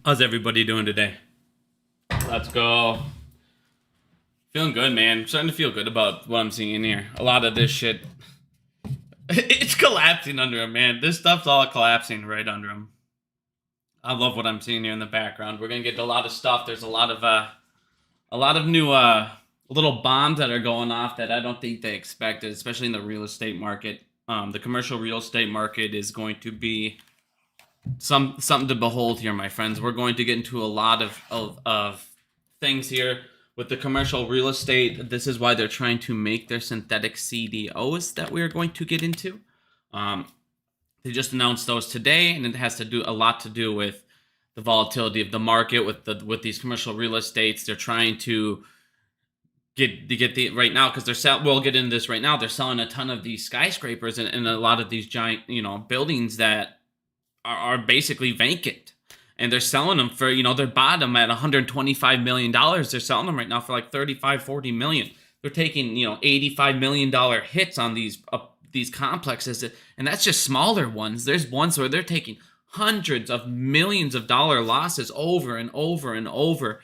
How's everybody doing today? Let's go. Feeling good, man. I'm starting to feel good about what I'm seeing here. A lot of this shit, it's collapsing under him, man. This stuff's all collapsing right under him. I love what I'm seeing here in the background. We're gonna get a lot of stuff. There's a lot of new little bombs that are going off that I don't think they expected, especially in the real estate market. The commercial real estate market is going to be something to behold here, my friends. We're going to get into a lot of things here with the commercial real estate. This is why they're trying to make their synthetic cdos that we're going to get into. They just announced those today, and it has a lot to do with the volatility of the market with these commercial real estates. They're trying to get the right now, because we'll get into this right now. They're selling a ton of these skyscrapers and a lot of these giant buildings that are basically vacant, and they're selling them for their bottom at $125 million. They're selling them right now for like 35-40 million. They're taking $85 million hits on these complexes, and that's just smaller ones. There's ones where they're taking hundreds of millions of dollar losses over and over and over,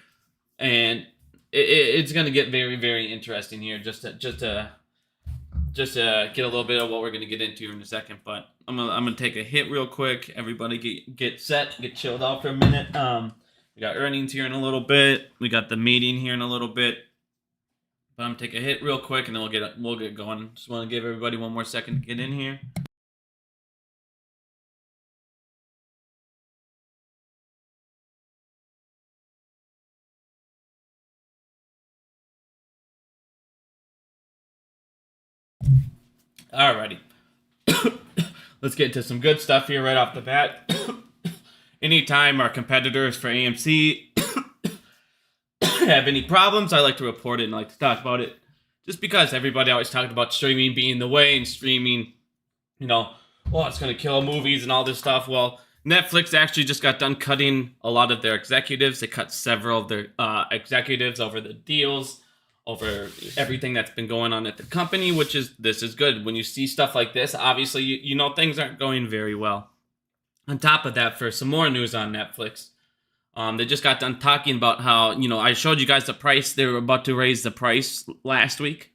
and it's going to get very, very interesting here. Just to get a little bit of what we're going to get into in a second, but I'm gonna take a hit real quick. Everybody get set, get chilled out for a minute. We got earnings here in a little bit. We got the meeting here in a little bit. But I'm gonna take a hit real quick, and then we'll get going. Just want to give everybody one more second to get in here. Alrighty. Let's get into some good stuff here right off the bat. Anytime our competitors for AMC have any problems, I like to report it and I like to talk about it. Just because everybody always talked about streaming being the way, and streaming, it's going to kill movies and all this stuff. Well, Netflix actually just got done cutting a lot of their executives. They cut several of their executives over the deals, over everything that's been going on at the company, this is good. When you see stuff like this, obviously, you know things aren't going very well. On top of that, for some more news on Netflix, they just got done talking about how, I showed you guys the price. They were about to raise the price last week.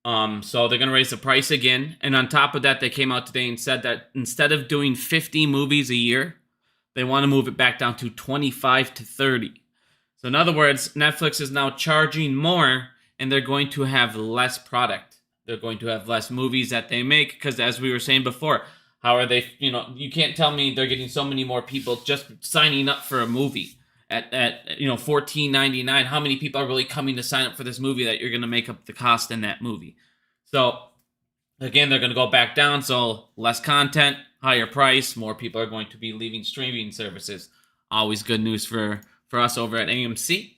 So they're going to raise the price again. And on top of that, they came out today and said that instead of doing 50 movies a year, they want to move it back down to 25 to 30. So in other words, Netflix is now charging more, and they're going to have less product. They're going to have less movies that they make, because as we were saying before, how are they, you can't tell me they're getting so many more people just signing up for a movie at $14.99. How many people are really coming to sign up for this movie that you're going to make up the cost in that movie? So again, they're going to go back down. So less content, higher price, more people are going to be leaving streaming services. Always good news for us over at AMC.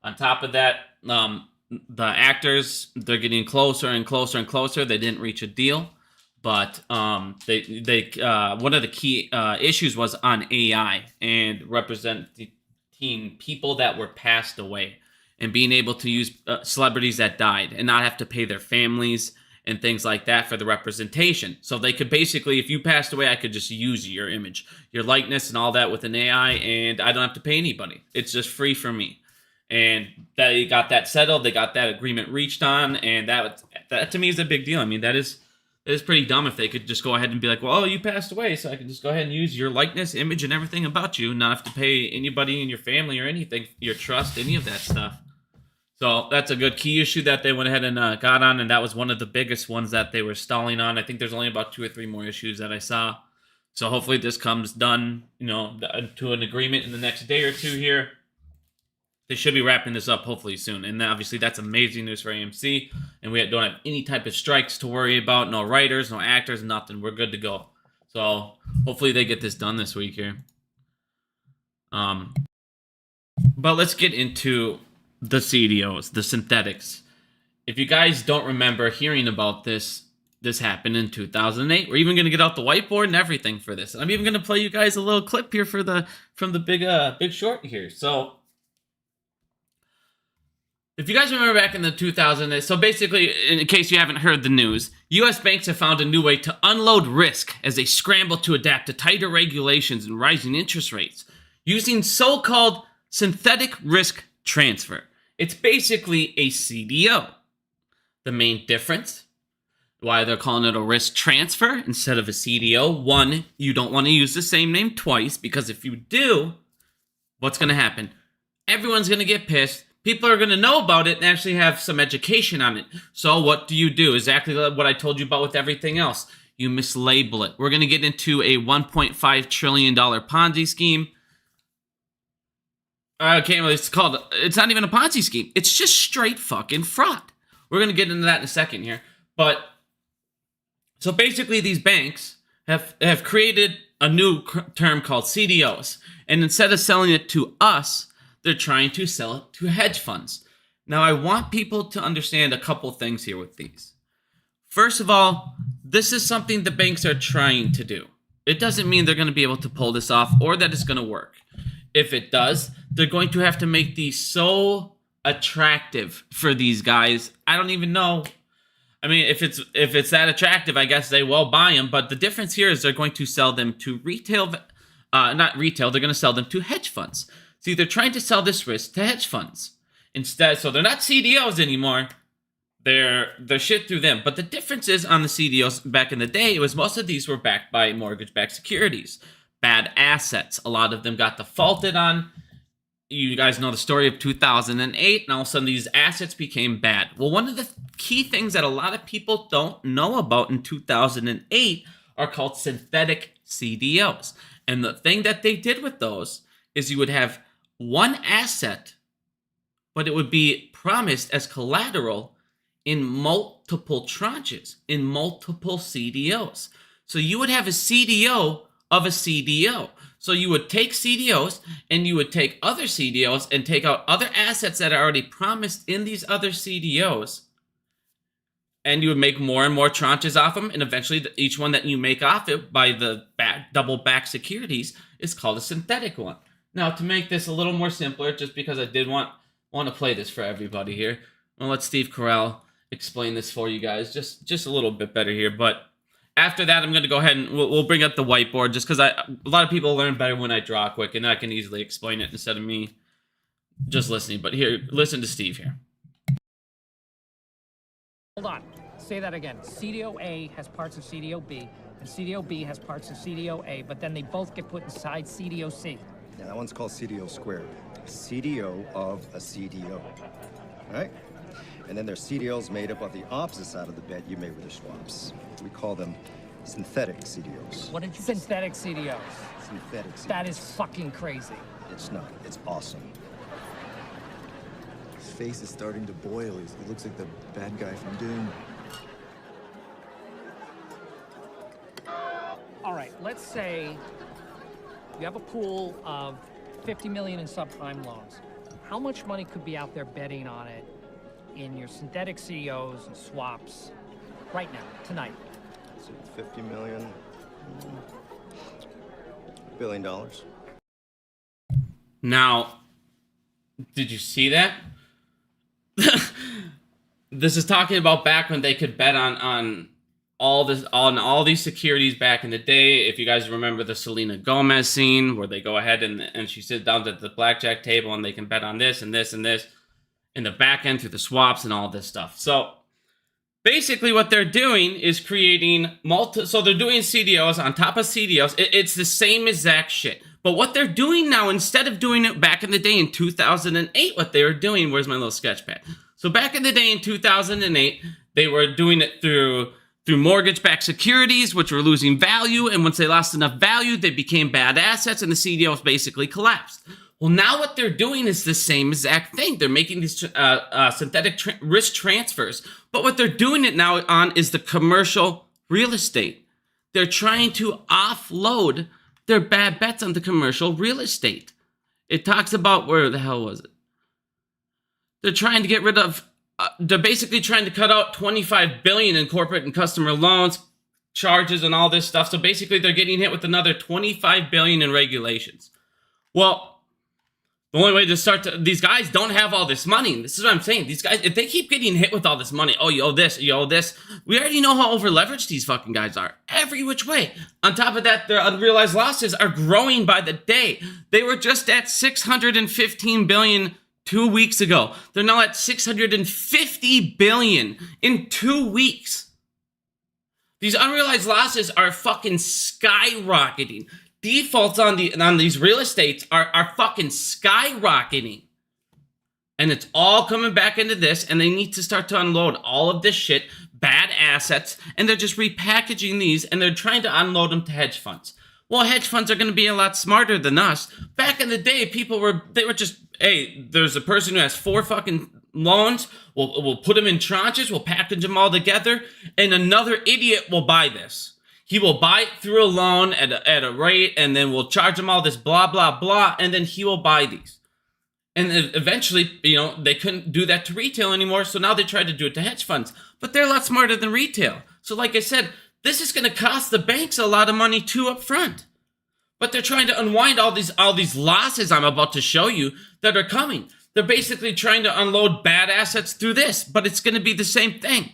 On top of that, the actors, they're getting closer and closer and closer. They didn't reach a deal, but they one of the key issues was on AI and representing people that were passed away, and being able to use celebrities that died and not have to pay their families and things like that for the representation. So they could basically, if you passed away, I could just use your image, your likeness, and all that with an AI, and I don't have to pay anybody. It's just free for me. And they got that settled. They got that agreement reached on, and that to me is a big deal. I mean, that is pretty dumb if they could just go ahead and be like, well, you passed away, so I can just go ahead and use your likeness, image, and everything about you, not have to pay anybody in your family or anything, your trust, any of that stuff. So that's a good key issue that they went ahead and got on, and that was one of the biggest ones that they were stalling on. I think there's only about 2 or 3 more issues that I saw. So hopefully this comes done, to an agreement in the next day or two here. They should be wrapping this up hopefully soon. And obviously that's amazing news for AMC. And we don't have any type of strikes to worry about. No writers, no actors, nothing. We're good to go. So hopefully they get this done this week here. But let's get into the cdos, the synthetics. If you guys don't remember hearing about this happened in 2008. We're even going to get out the whiteboard and everything for this. I'm even going to play you guys a little clip here from the Big Short here. So if you guys remember back in the 2000s, so basically, in case you haven't heard the news, U.S. banks have found a new way to unload risk as they scramble to adapt to tighter regulations and rising interest rates. using so-called synthetic risk transfer. It's basically a CDO. The main difference, why they're calling it a risk transfer instead of a CDO, one, you don't want to use the same name twice, because if you do, what's going to happen? Everyone's going to get pissed. People are going to know about it and actually have some education on it. So what do? Exactly what I told you about with everything else. You mislabel it. We're going to get into a $1.5 trillion Ponzi scheme. It's not even a Ponzi scheme. It's just straight fucking fraud. We're going to get into that in a second here. But, so basically these banks have created a new term called CDOs. And instead of selling it to us, they're trying to sell it to hedge funds. Now, I want people to understand a couple things here with these. First of all, this is something the banks are trying to do. It doesn't mean they're going to be able to pull this off or that it's going to work. If it does, they're going to have to make these so attractive for these guys. I don't even know. I mean, if it's that attractive, I guess they will buy them. But the difference here is they're going to sell them to not retail. They're going to sell them to hedge funds. See, they're trying to sell this risk to hedge funds instead. So they're not CDOs anymore. They're shit through them. But the difference is on the CDOs back in the day, it was most of these were backed by mortgage-backed securities, bad assets. A lot of them got defaulted on. You guys know the story of 2008, and all of a sudden these assets became bad. Well, one of the key things that a lot of people don't know about in 2008 are called synthetic CDOs. And the thing that they did with those is you would have one asset, but it would be promised as collateral in multiple tranches, in multiple CDOs. So you would have a CDO of a CDO. So you would take CDOs and you would take other CDOs and take out other assets that are already promised in these other CDOs. And you would make more and more tranches off them. And eventually each one that you make off it by the double back securities is called a synthetic one. Now, to make this a little more simpler, just because I did want to play this for everybody here, I'll let Steve Carell explain this for you guys just a little bit better here. But after that, I'm going to go ahead and we'll bring up the whiteboard, just because a lot of people learn better when I draw quick, and I can easily explain it instead of me just listening. But here, listen to Steve here. Hold on. Say that again. CDO A has parts of CDO B, and CDO B has parts of CDO A, but then they both get put inside CDO C. Yeah, that one's called CDO squared. CDO of a CDO. All right? And then there's CDOs made up of the opposite side of the bet you made with your swaps. We call them synthetic CDOs. What did you synthetic CDOs? Synthetic CDOs. That is fucking crazy. It's not. It's awesome. His face is starting to boil. He looks like the bad guy from Doom. All right, let's say you have a pool of 50 million in subprime loans. How much money could be out there betting on it in your synthetic CDOs and swaps right now, tonight? So 50 million, $1 billion. Now, did you see that? This is talking about back when they could bet on all these securities back in the day. If you guys remember the Selena Gomez scene where they go ahead and she sits down at the blackjack table and they can bet on this and this and this in the back end through the swaps and all this stuff. So basically what they're doing is creating so they're doing CDOs on top of CDOs. It's the same exact shit. But what they're doing now, instead of doing it back in the day in 2008, what they were doing, where's my little sketch pad? So back in the day in 2008, they were doing it through mortgage-backed securities, which were losing value. And once they lost enough value, they became bad assets and the CDOs basically collapsed. Well, now what they're doing is the same exact thing. They're making these synthetic risk transfers. But what they're doing it now on is the commercial real estate. They're trying to offload their bad bets on the commercial real estate. It talks about, where the hell was it? They're trying to get rid of, they're basically trying to cut out $25 billion in corporate and customer loans, charges, and all this stuff. So basically they're getting hit with another $25 billion in regulations. Well, The only way to start these guys don't have all this money. This is what I'm saying. These guys, if they keep getting hit with all this money, oh, you owe this, you owe this. We already know how over leveraged these fucking guys are. Every which way. On top of that, their unrealized losses are growing by the day. They were just at 615 billion 2 weeks ago. They're now at 650 billion in 2 weeks. These unrealized losses are fucking skyrocketing. Defaults on these real estates are fucking skyrocketing. And it's all coming back into this, and they need to start to unload all of this shit, bad assets, and they're just repackaging these, and they're trying to unload them to hedge funds. Well, hedge funds are going to be a lot smarter than us. Back in the day, they were just, hey, there's a person who has 4 fucking loans, we'll put them in tranches, we'll package them all together, and another idiot will buy this. He will buy it through a loan at a rate, and then we'll charge him all this blah, blah, blah, and then he will buy these. And eventually, they couldn't do that to retail anymore, so now they try to do it to hedge funds. But they're a lot smarter than retail. So like I said, this is going to cost the banks a lot of money too up front. But they're trying to unwind all these losses I'm about to show you that are coming. They're basically trying to unload bad assets through this, but it's going to be the same thing.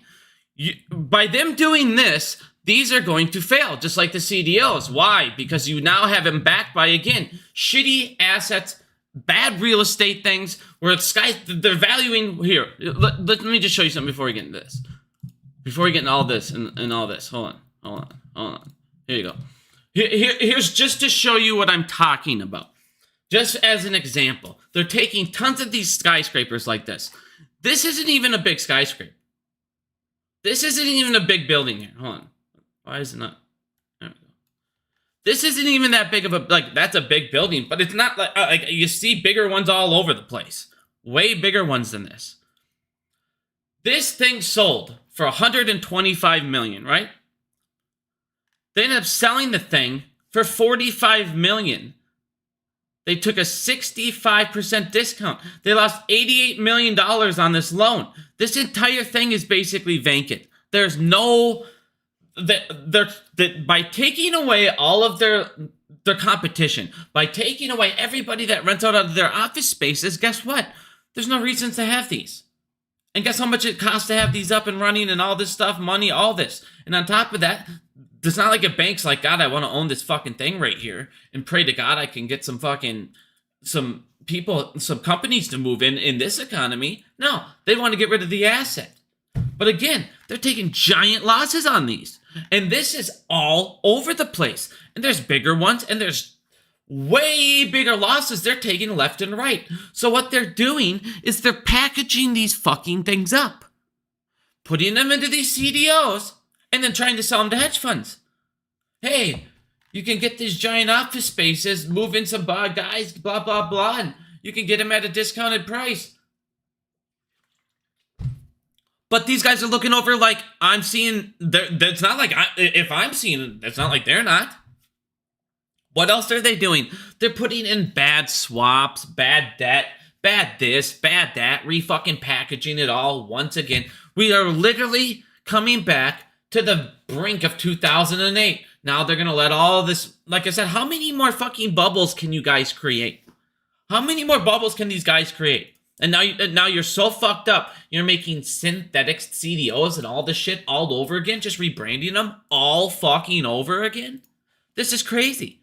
By them doing this, these are going to fail, just like the CDOs. Why? Because you now have them backed by, again, shitty assets, bad real estate things, where they're valuing, here, let me just show you something before we get into this. Before we get into all this and all this. Hold on. Here you go. Here's just to show you what I'm talking about. Just as an example. They're taking tons of these skyscrapers like this. This isn't even a big skyscraper. This isn't even a big building here. Hold on. Why is it not? There we go. This isn't even that big of a, that's a big building, but it's not like you see bigger ones all over the place. Way bigger ones than this. This thing sold for 125 million, right? They ended up selling the thing for 45 million. They took a 65% discount. They lost $88 million on this loan. This entire thing is basically vacant. There's no... by taking away all of their competition, by taking away everybody that rents out of their office spaces, guess what? There's no reasons to have these. And guess how much it costs to have these up and running and all this stuff, money, all this. And on top of that, it's not like a bank's like, God, I want to own this fucking thing right here and pray to God I can get some people, some companies to move in this economy. No, they want to get rid of the asset. But again, they're taking giant losses on these. And this is all over the place. And there's bigger ones, and there's way bigger losses they're taking left and right. So what they're doing is they're packaging these fucking things up, putting them into these CDOs, and then trying to sell them to hedge funds. Hey, you can get these giant office spaces, move in some guys, blah, blah, blah, and you can get them at a discounted price. But these guys are looking over like I'm seeing. That's not like if I'm seeing it, it's not like they're not. What else are they doing? They're putting in bad swaps, bad debt, bad this, bad that, re-fucking packaging it all once again. We are literally coming back to the brink of 2008. Now they're going to let all this, like I said, how many more fucking bubbles can you guys create? How many more bubbles can these guys create? And now you're so fucked up, you're making synthetic CDOs and all this shit all over again, just rebranding them all fucking over again? This is crazy.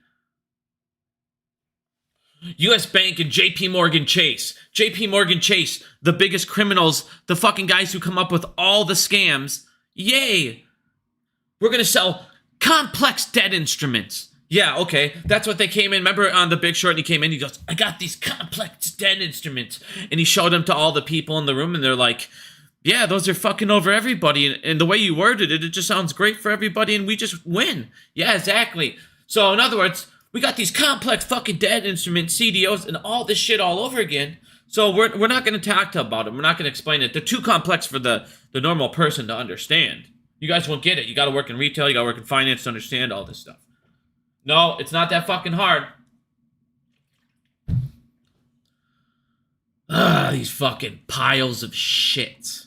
US Bank and JP Morgan Chase. JP Morgan Chase, the biggest criminals, the fucking guys who come up with all the scams. Yay! We're going to sell complex debt instruments. Yeah, okay. That's what they came in. Remember on The Big Short, and he came in, he goes, I got these complex debt instruments. And he showed them to all the people in the room, and they're like, yeah, those are fucking over everybody. And the way you worded it, it just sounds great for everybody, and we just win. Yeah, exactly. So, in other words, we got these complex fucking debt instruments, CDOs, and all this shit all over again. So we're not going to talk about them. We're not going to explain it. They're too complex for the normal person to understand. You guys won't get it. You got to work in retail. You got to work in finance to understand all this stuff. No, it's not that fucking hard. These fucking piles of shit.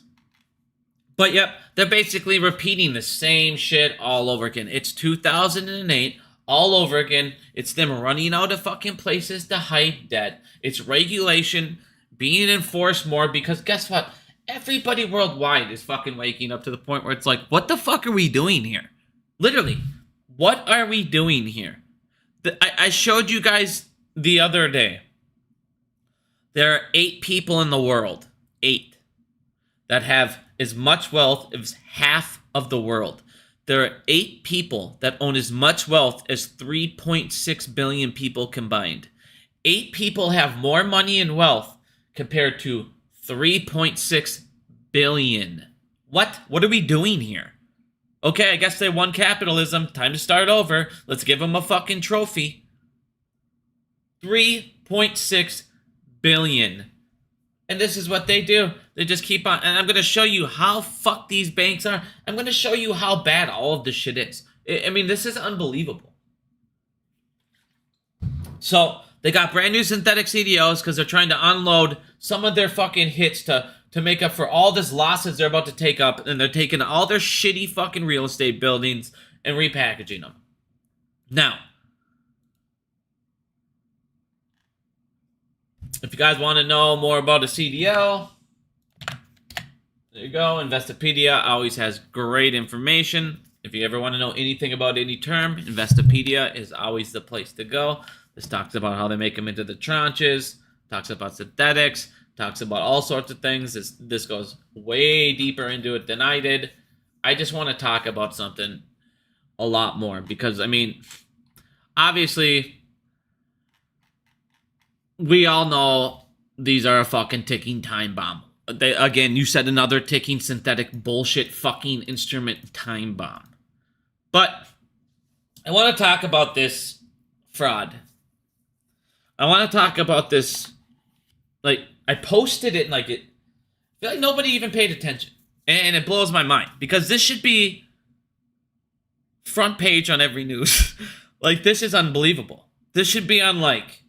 But yep, they're basically repeating the same shit all over again. It's 2008 all over again. It's them running out of fucking places to hide debt. It's regulation being enforced more because guess what? Everybody worldwide is fucking waking up to the point where it's like, what the fuck are we doing here? Literally, what are we doing here? I showed you guys the other day. There are 8 people in the world, 8, that have as much wealth as half of the world. There are 8 people that own as much wealth as 3.6 billion people combined. 8 people have more money and wealth compared to 3.6 billion. What? What are we doing here? Okay, I guess they won capitalism. Time to start over. Let's give them a fucking trophy. 3.6 billion. And this is what they do. They just keep on. And I'm going to show you how fucked these banks are. I'm going to show you how bad all of this shit is. I mean, this is unbelievable. So, they got brand new synthetic CDOs because they're trying to unload some of their fucking hits to make up for all this losses they're about to take up. And they're taking all their shitty fucking real estate buildings and repackaging them. Now, if you guys want to know more about a CDO, there you go. Investopedia always has great information. If you ever want to know anything about any term, Investopedia is always the place to go. This talks about how they make them into the tranches, talks about synthetics, talks about all sorts of things. This goes way deeper into it than I did. I just want to talk about something a lot more because, I mean, obviously, we all know these are a fucking ticking time bomb. Again, you said another ticking synthetic bullshit fucking instrument time bomb. But I want to talk about this fraud. I want to talk about this, like, I posted it, like, I feel like nobody even paid attention. And it blows my mind. Because this should be front page on every news. Like, this is unbelievable. This should be on, like,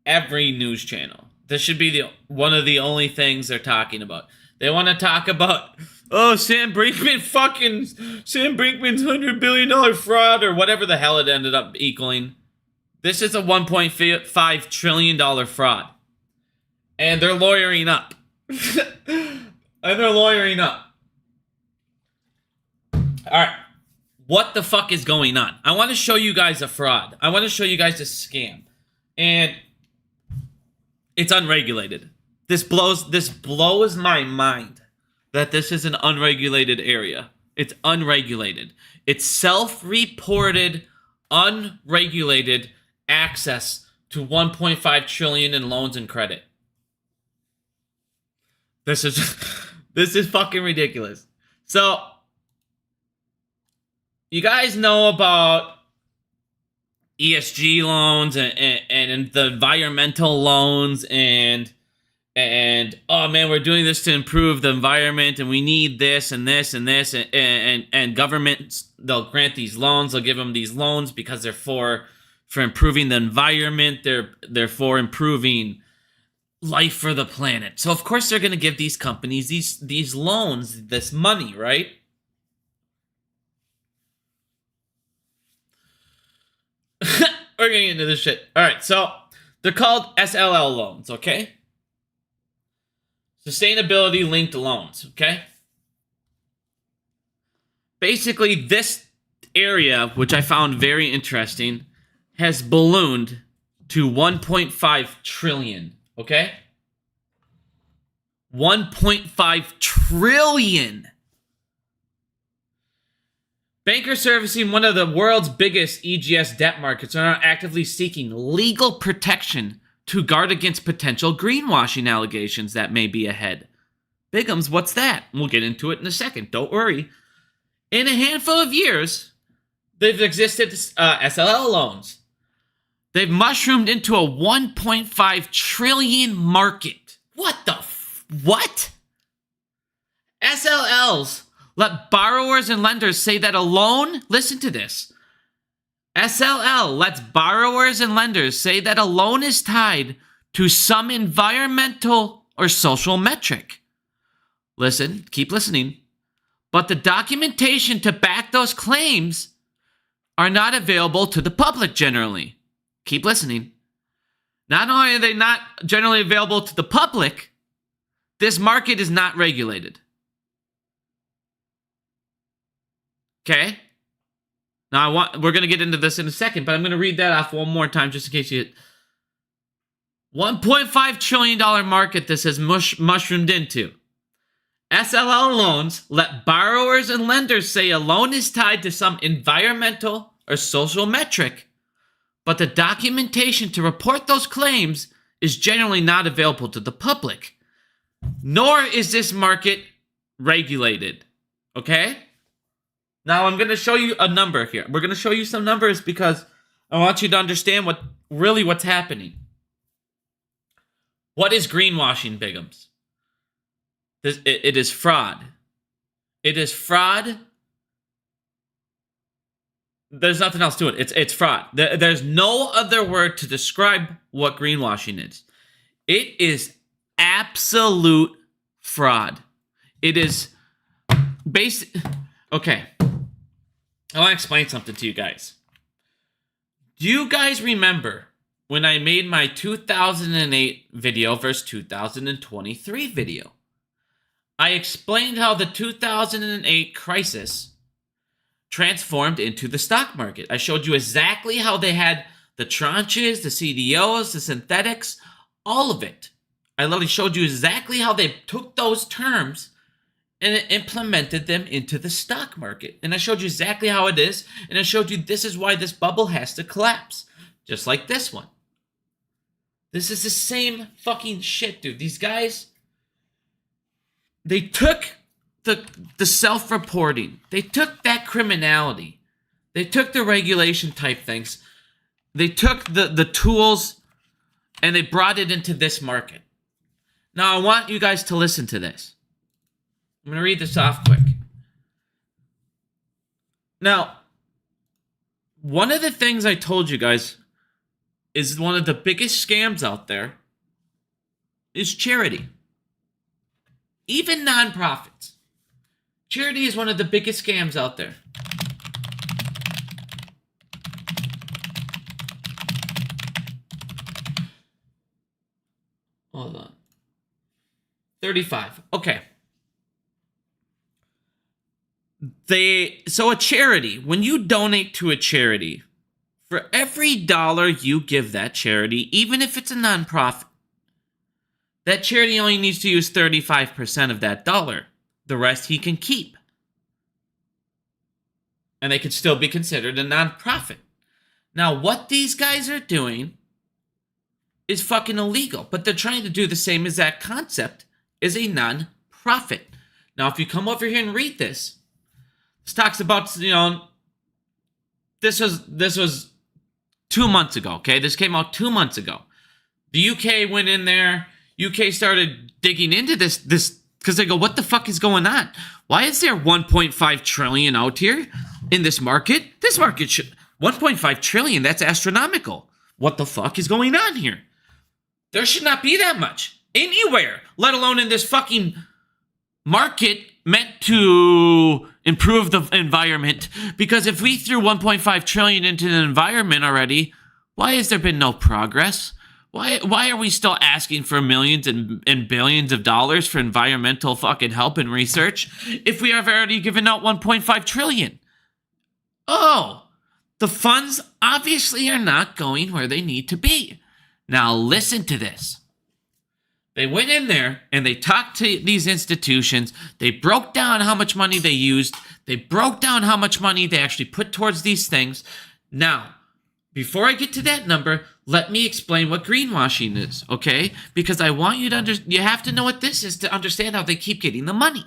every news channel. This should be one of the only things they're talking about. They want to talk about, oh, Sam Brinkman's $100 billion fraud or whatever the hell it ended up equaling. This is a $1.5 trillion fraud. And they're lawyering up. Alright. What the fuck is going on? I want to show you guys a fraud. I want to show you guys a scam. And it's unregulated. This blows my mind that this is an unregulated area. It's unregulated. It's self-reported, unregulated access to 1.5 trillion in loans and credit. This is fucking ridiculous. So, you guys know about ESG loans and the environmental loans and oh man, we're doing this to improve the environment and we need this and this and this and governments, they'll grant these loans, they'll give them these loans because they're for improving the environment, they're for improving life for the planet. So of course they're going to give these companies these loans, this money, right? We're going to get into this shit. All right, so they're called SLL loans, okay? Sustainability linked loans, okay? Basically, this area, which I found very interesting, has ballooned to 1.5 trillion, okay? 1.5 trillion. Bankers servicing one of the world's biggest EGS debt markets are now actively seeking legal protection to guard against potential greenwashing allegations that may be ahead. Bigums, what's that? We'll get into it in a second, don't worry. In a handful of years, they've existed SLL loans. They've mushroomed into a 1.5 trillion market. What the what? SLLs let borrowers and lenders say that a loan, listen to this. SLL lets borrowers and lenders say that a loan is tied to some environmental or social metric. Listen, keep listening. But the documentation to back those claims are not available to the public generally. Keep listening. Not only are they not generally available to the public, this market is not regulated. Okay? Now we're going to get into this in a second, but I'm going to read that off one more time just in case you... $1.5 trillion market this has mushroomed into. SLL loans let borrowers and lenders say a loan is tied to some environmental or social metric, but the documentation to report those claims is generally not available to the public. Nor is this market regulated. Okay? Now I'm going to show you a number here. We're going to show you some numbers because I want you to understand what's happening. What is greenwashing, Bigums? It is fraud. It is fraud. There's nothing else to it. It's fraud. There's no other word to describe what greenwashing is. It is absolute fraud. It is basic. Okay. I want to explain something to you guys. Do you guys remember when I made my 2008 video versus 2023 video? I explained how the 2008 crisis transformed into the stock market. I showed you exactly how they had the tranches, the CDOs, the synthetics, all of it. I literally showed you exactly how they took those terms and implemented them into the stock market. And I showed you exactly how it is. And I showed you this is why this bubble has to collapse. Just like this one. This is the same fucking shit, dude. These guys, they took the self-reporting. They took that criminality. They took the regulation type things. They took the tools and they brought it into this market. Now, I want you guys to listen to this. I'm going to read this off quick. Now, one of the things I told you guys is one of the biggest scams out there is charity. Even nonprofits. Charity is one of the biggest scams out there. Hold on. 35. Okay. So a charity, when you donate to a charity, for every dollar you give that charity, even if it's a nonprofit, that charity only needs to use 35% of that dollar. The rest he can keep. And they could still be considered a nonprofit. Now, what these guys are doing is fucking illegal, but they're trying to do the same exact concept as a nonprofit. Now, if you come over here and read this talks about, this was 2 months ago, okay? This came out 2 months ago. The UK went in there. UK started digging into this because they go, what the fuck is going on? Why is there 1.5 trillion out here in this market? This market should 1.5 trillion. That's astronomical. What the fuck is going on here? There should not be that much anywhere, let alone in this fucking market meant to improve the environment. Because if we threw 1.5 trillion into the environment already, why has there been no progress? Why are we still asking for millions and billions of dollars for environmental fucking help and research if we have already given out 1.5 trillion? Oh, the funds obviously are not going where they need to be. Now listen to this. They went in there and they talked to these institutions. They broke down how much money they used. They broke down how much money they actually put towards these things. Now, before I get to that number, let me explain what greenwashing is, okay? Because I want you to you have to know what this is to understand how they keep getting the money.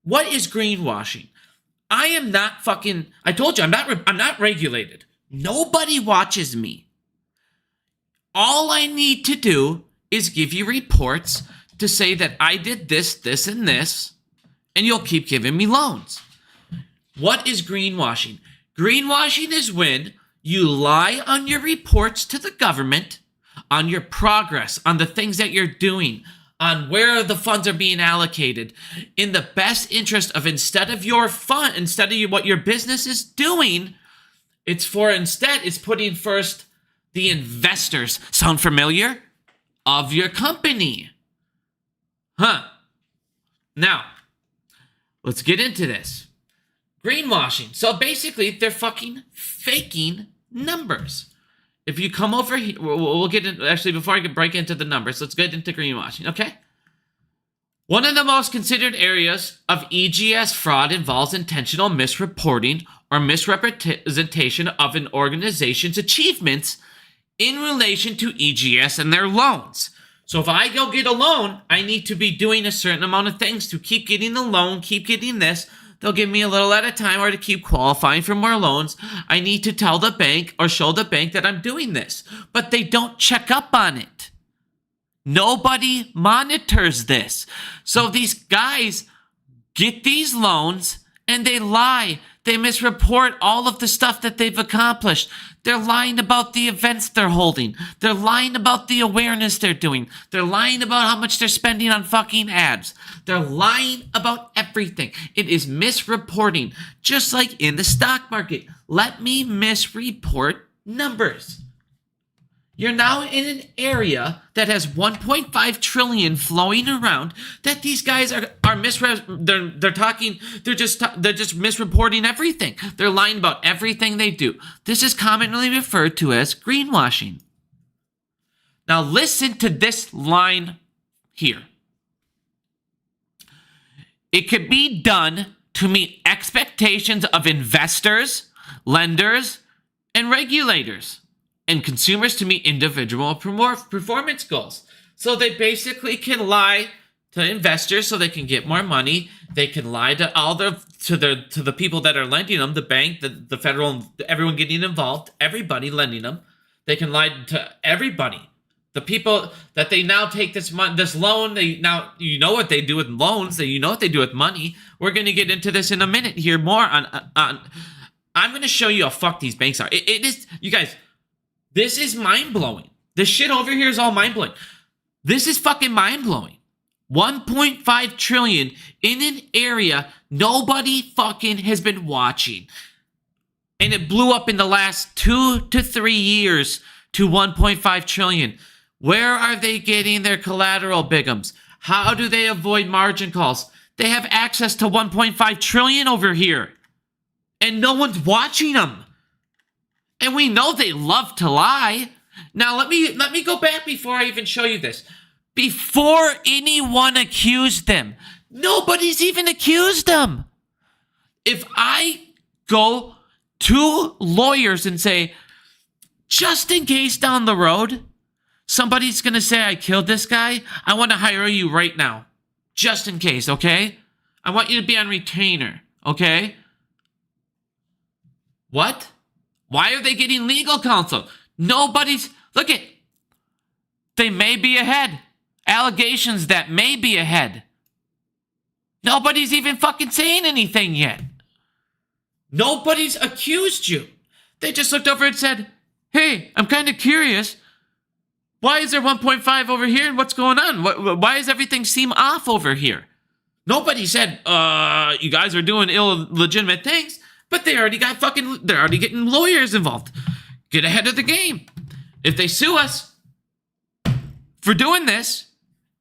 What is greenwashing? I am not fucking, I told you, I'm not regulated. Nobody watches me. All I need to do is give you reports to say that I did this, this, and this, and you'll keep giving me loans. What is greenwashing? Greenwashing is when you lie on your reports to the government, on your progress, on the things that you're doing, on where the funds are being allocated, in the best interest of instead of what your business is doing, Instead, it's putting first the investors. Sound familiar? Of your company. Huh. Now, let's get into this. Greenwashing. So basically, they're fucking faking numbers. If you come over here, we'll get in. Actually, before I can break into the numbers, let's get into greenwashing, okay? One of the most considered areas of EGS fraud involves intentional misreporting or misrepresentation of an organization's achievements in relation to EGS and their loans. So if I go get a loan, I need to be doing a certain amount of things to keep getting the loan, keep getting this. They'll give me a little at a time, or to keep qualifying for more loans, I need to tell the bank or show the bank that I'm doing this. But they don't check up on it. Nobody monitors this. So these guys get these loans and they lie. They misreport all of the stuff that they've accomplished. They're lying about the events they're holding. They're lying about the awareness they're doing. They're lying about how much they're spending on fucking ads. They're lying about everything. It is misreporting, just like in the stock market. Let me misreport numbers. You're now in an area that has 1.5 trillion flowing around that these guys are they're just misreporting everything. They're lying about everything they do. This is commonly referred to as greenwashing. Now listen to this line here. It could be done to meet expectations of investors, lenders, and regulators, and consumers to meet individual performance goals. So they basically can lie to investors so they can get more money. They can lie to the people that are lending them, the bank, the federal, everyone getting involved, everybody lending them. They can lie to everybody. The people that they now take this loan, you know what they do with loans, you know what they do with money. We're going to get into this in a minute here more on I'm going to show you how fucked these banks are. It is, you guys, this is mind-blowing. This shit over here is all mind-blowing. This is fucking mind-blowing. 1.5 trillion in an area nobody fucking has been watching. And it blew up in the last 2 to 3 years to 1.5 trillion. Where are they getting their collateral bigums? How do they avoid margin calls? They have access to 1.5 trillion over here. And no one's watching them. And we know they love to lie. Now, let me go back before I even show you this. Before anyone accused them, nobody's even accused them. If I go to lawyers and say, just in case down the road, somebody's going to say I killed this guy, I want to hire you right now. Just in case, okay? I want you to be on retainer, okay? What? Why are they getting legal counsel? Look at, they may be ahead. Allegations that may be ahead. Nobody's even fucking saying anything yet. Nobody's accused you. They just looked over and said, hey, I'm kind of curious. Why is there 1.5 over here and what's going on? Why does everything seem off over here? Nobody said, you guys are doing illegitimate things. But they're already getting lawyers involved. Get ahead of the game. If they sue us for doing this,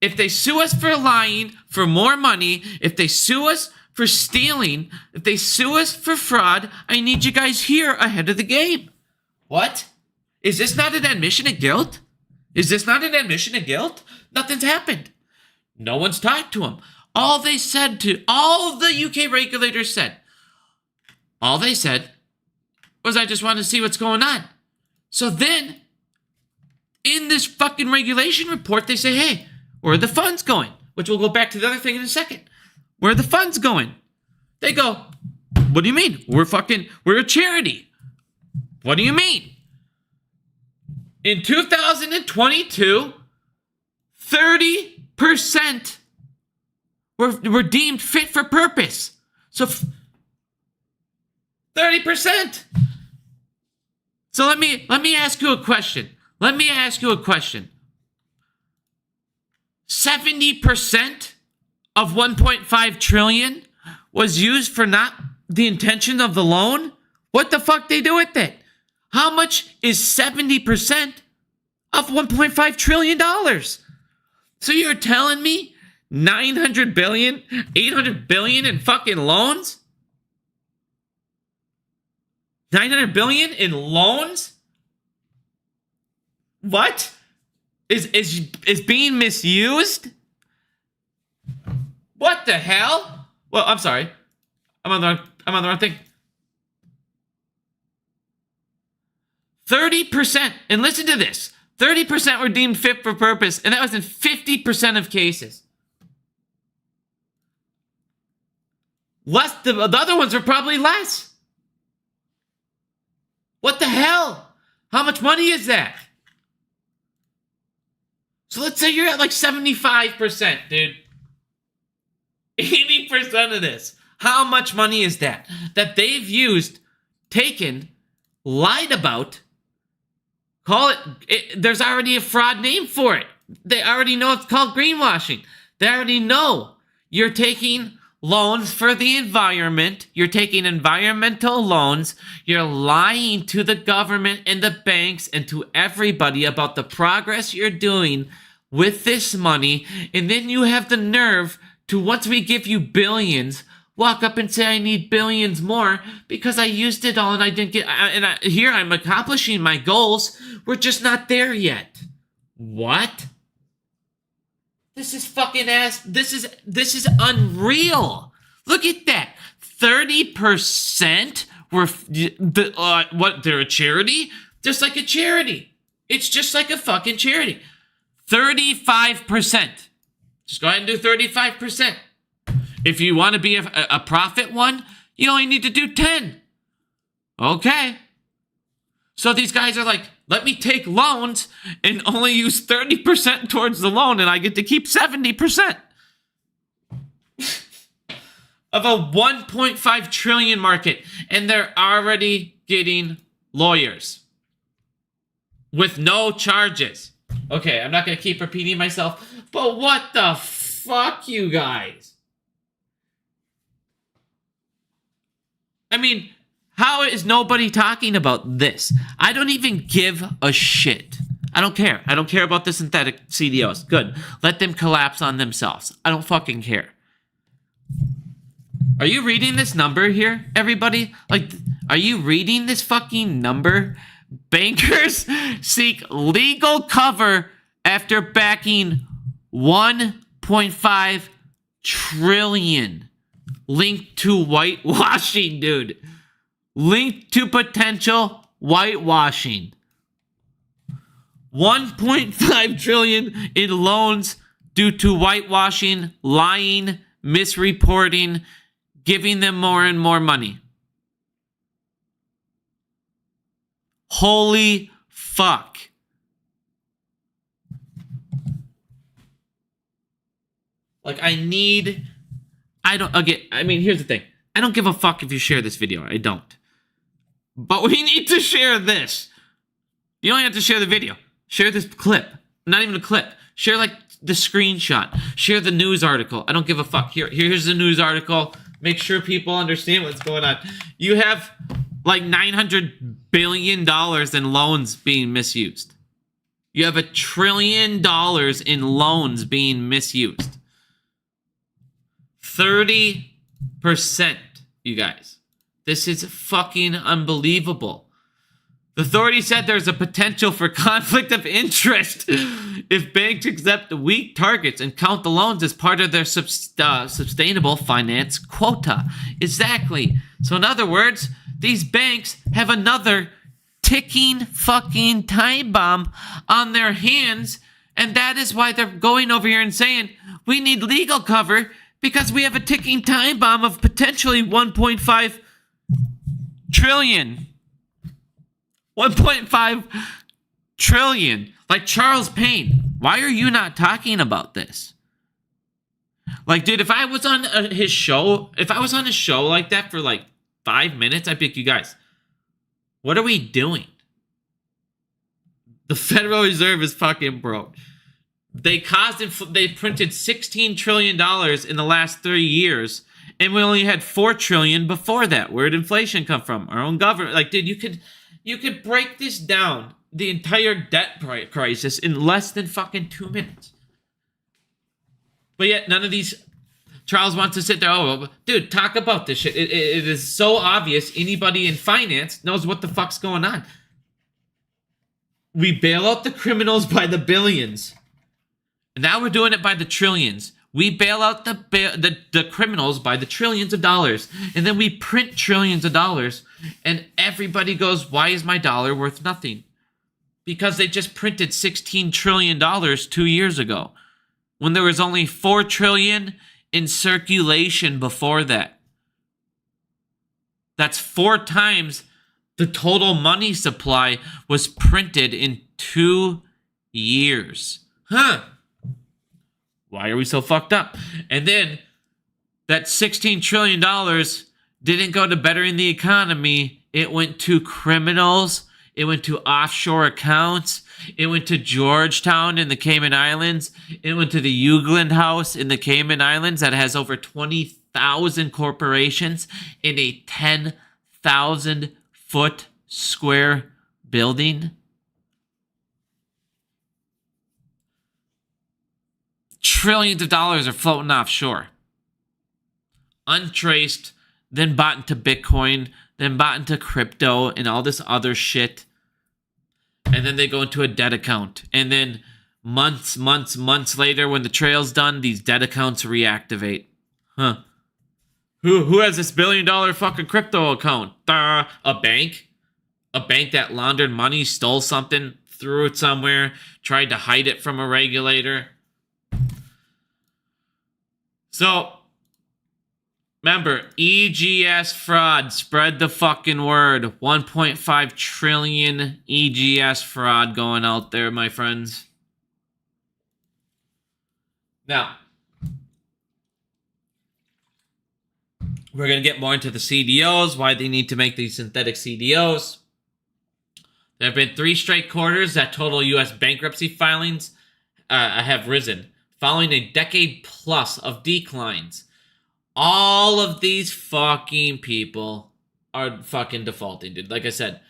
if they sue us for lying for more money, if they sue us for stealing, if they sue us for fraud, I need you guys here ahead of the game. What? Is this not an admission of guilt? Is this not an admission of guilt? Nothing's happened. No one's talked to them. All the UK regulators said, all they said was, I just want to see what's going on. So then, in this fucking regulation report, they say, hey, where are the funds going? Which we'll go back to the other thing in a second. Where are the funds going? They go, what do you mean? We're a charity. What do you mean? In 2022, 30% were deemed fit for purpose. So 30%. So let me ask you a question. 70% of 1.5 trillion was used for not the intention of the loan? What the fuck they do with it? How much is 70% of $1.5 trillion? So you're telling me 900 billion, 800 billion in fucking loans? 900 billion in loans? What? Is being misused? What the hell? Well, I'm sorry. I'm on the wrong thing. 30%, and listen to this. 30% were deemed fit for purpose, and that was in 50% of cases. The other ones were probably less. What the hell? How much money is that? So let's say you're at like 75%, dude. 80% of this. How much money is that? That they've used, taken, lied about. Call it, there's already a fraud name for it. They already know it's called greenwashing. They already know you're taking loans for the environment. You're taking environmental loans. You're lying to the government and the banks and to everybody about the progress you're doing with this money. And then you have the nerve to, once we give you billions, walk up and say, I need billions more because I used it all and I didn't get, here I'm accomplishing my goals. We're just not there yet. What? This is fucking ass. This is unreal. Look at that. 30% were, they're a charity? Just like a charity. It's just like a fucking charity. 35%. Just go ahead and do 35%. If you want to be a profit one, you only need to do 10. Okay. So these guys are like, let me take loans and only use 30% towards the loan and I get to keep 70% of a 1.5 trillion market. And they're already getting lawyers with no charges. Okay, I'm not going to keep repeating myself, but what the fuck, you guys? I mean, how is nobody talking about this? I don't even give a shit. I don't care. I don't care about the synthetic CDOs. Good. Let them collapse on themselves. I don't fucking care. Are you reading this number here, everybody? Like, are you reading this fucking number? Bankers seek legal cover after backing 1.5 trillion linked to whitewashing, dude. Linked to potential whitewashing. 1.5 trillion in loans due to whitewashing, lying, misreporting, giving them more and more money. Holy fuck. Like, here's the thing. I don't give a fuck if you share this video. I don't. But we need to share this. You don't have to share the video. Share this clip. Not even a clip. Share, like, the screenshot. Share the news article. I don't give a fuck. Here's the news article. Make sure people understand what's going on. You have, like, $900 billion in loans being misused. You have $1 trillion in loans being misused. 30%, you guys. This is fucking unbelievable. The authority said there's a potential for conflict of interest if banks accept weak targets and count the loans as part of their sustainable finance quota. Exactly. So in other words, these banks have another ticking fucking time bomb on their hands, and that is why they're going over here and saying, we need legal cover because we have a ticking time bomb of potentially 1.5 trillion. 1.5 trillion. Like Charles Payne. Why are you not talking about this? Like, dude, if I was on his show like that for like 5 minutes, I'd be like, you guys, what are we doing? The Federal Reserve is fucking broke. They printed $16 trillion in the last 3 years, And we only had 4 trillion before that. Where'd inflation come from? Our own government. Like, dude, you could break this down, the entire debt crisis, in less than fucking 2 minutes. But yet, none of these Charles wants to sit there. Oh, dude, talk about this shit. It is so obvious. Anybody in finance knows what the fuck's going on. We bail out the criminals by the billions. And now we're doing it by the trillions. We bail out the criminals by the trillions of dollars. And then we print trillions of dollars. And everybody goes, why is my dollar worth nothing? Because they just printed $16 trillion 2 years ago, when there was only 4 trillion in circulation before that. That's 4 times the total money supply was printed in 2 years. Huh. Why are we so fucked up? And then that $16 trillion didn't go to bettering the economy. It went to criminals. It went to offshore accounts. It went to Georgetown in the Cayman Islands. It went to the Euclid House in the Cayman Islands that has over 20,000 corporations in a 10,000-foot square building. Trillions of dollars are floating offshore. Untraced, then bought into Bitcoin, then bought into crypto and all this other shit. And then they go into a debt account. And then months later, when the trail's done, these debt accounts reactivate. Huh. Who has this $1 billion fucking crypto account? A bank? A bank that laundered money, stole something, threw it somewhere, tried to hide it from a regulator. So, remember, EGS fraud. Spread the fucking word. 1.5 trillion EGS fraud going out there, my friends. Now, we're going to get more into the CDOs, why they need to make these synthetic CDOs. There have been 3 straight quarters that total U.S. bankruptcy filings have risen, following a decade plus of declines. All of these fucking people are fucking defaulting, dude. Like I said,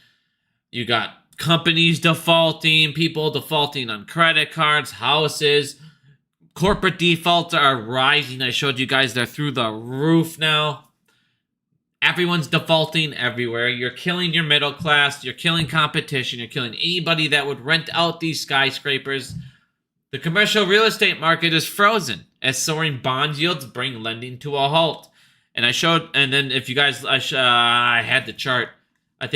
you got companies defaulting, people defaulting on credit cards, houses. Corporate defaults are rising. I showed you guys they're through the roof now. Everyone's defaulting everywhere. You're killing your middle class. You're killing competition. You're killing anybody that would rent out these skyscrapers. The commercial real estate market is frozen as soaring bond yields bring lending to a halt. And then if you guys, I had the chart. I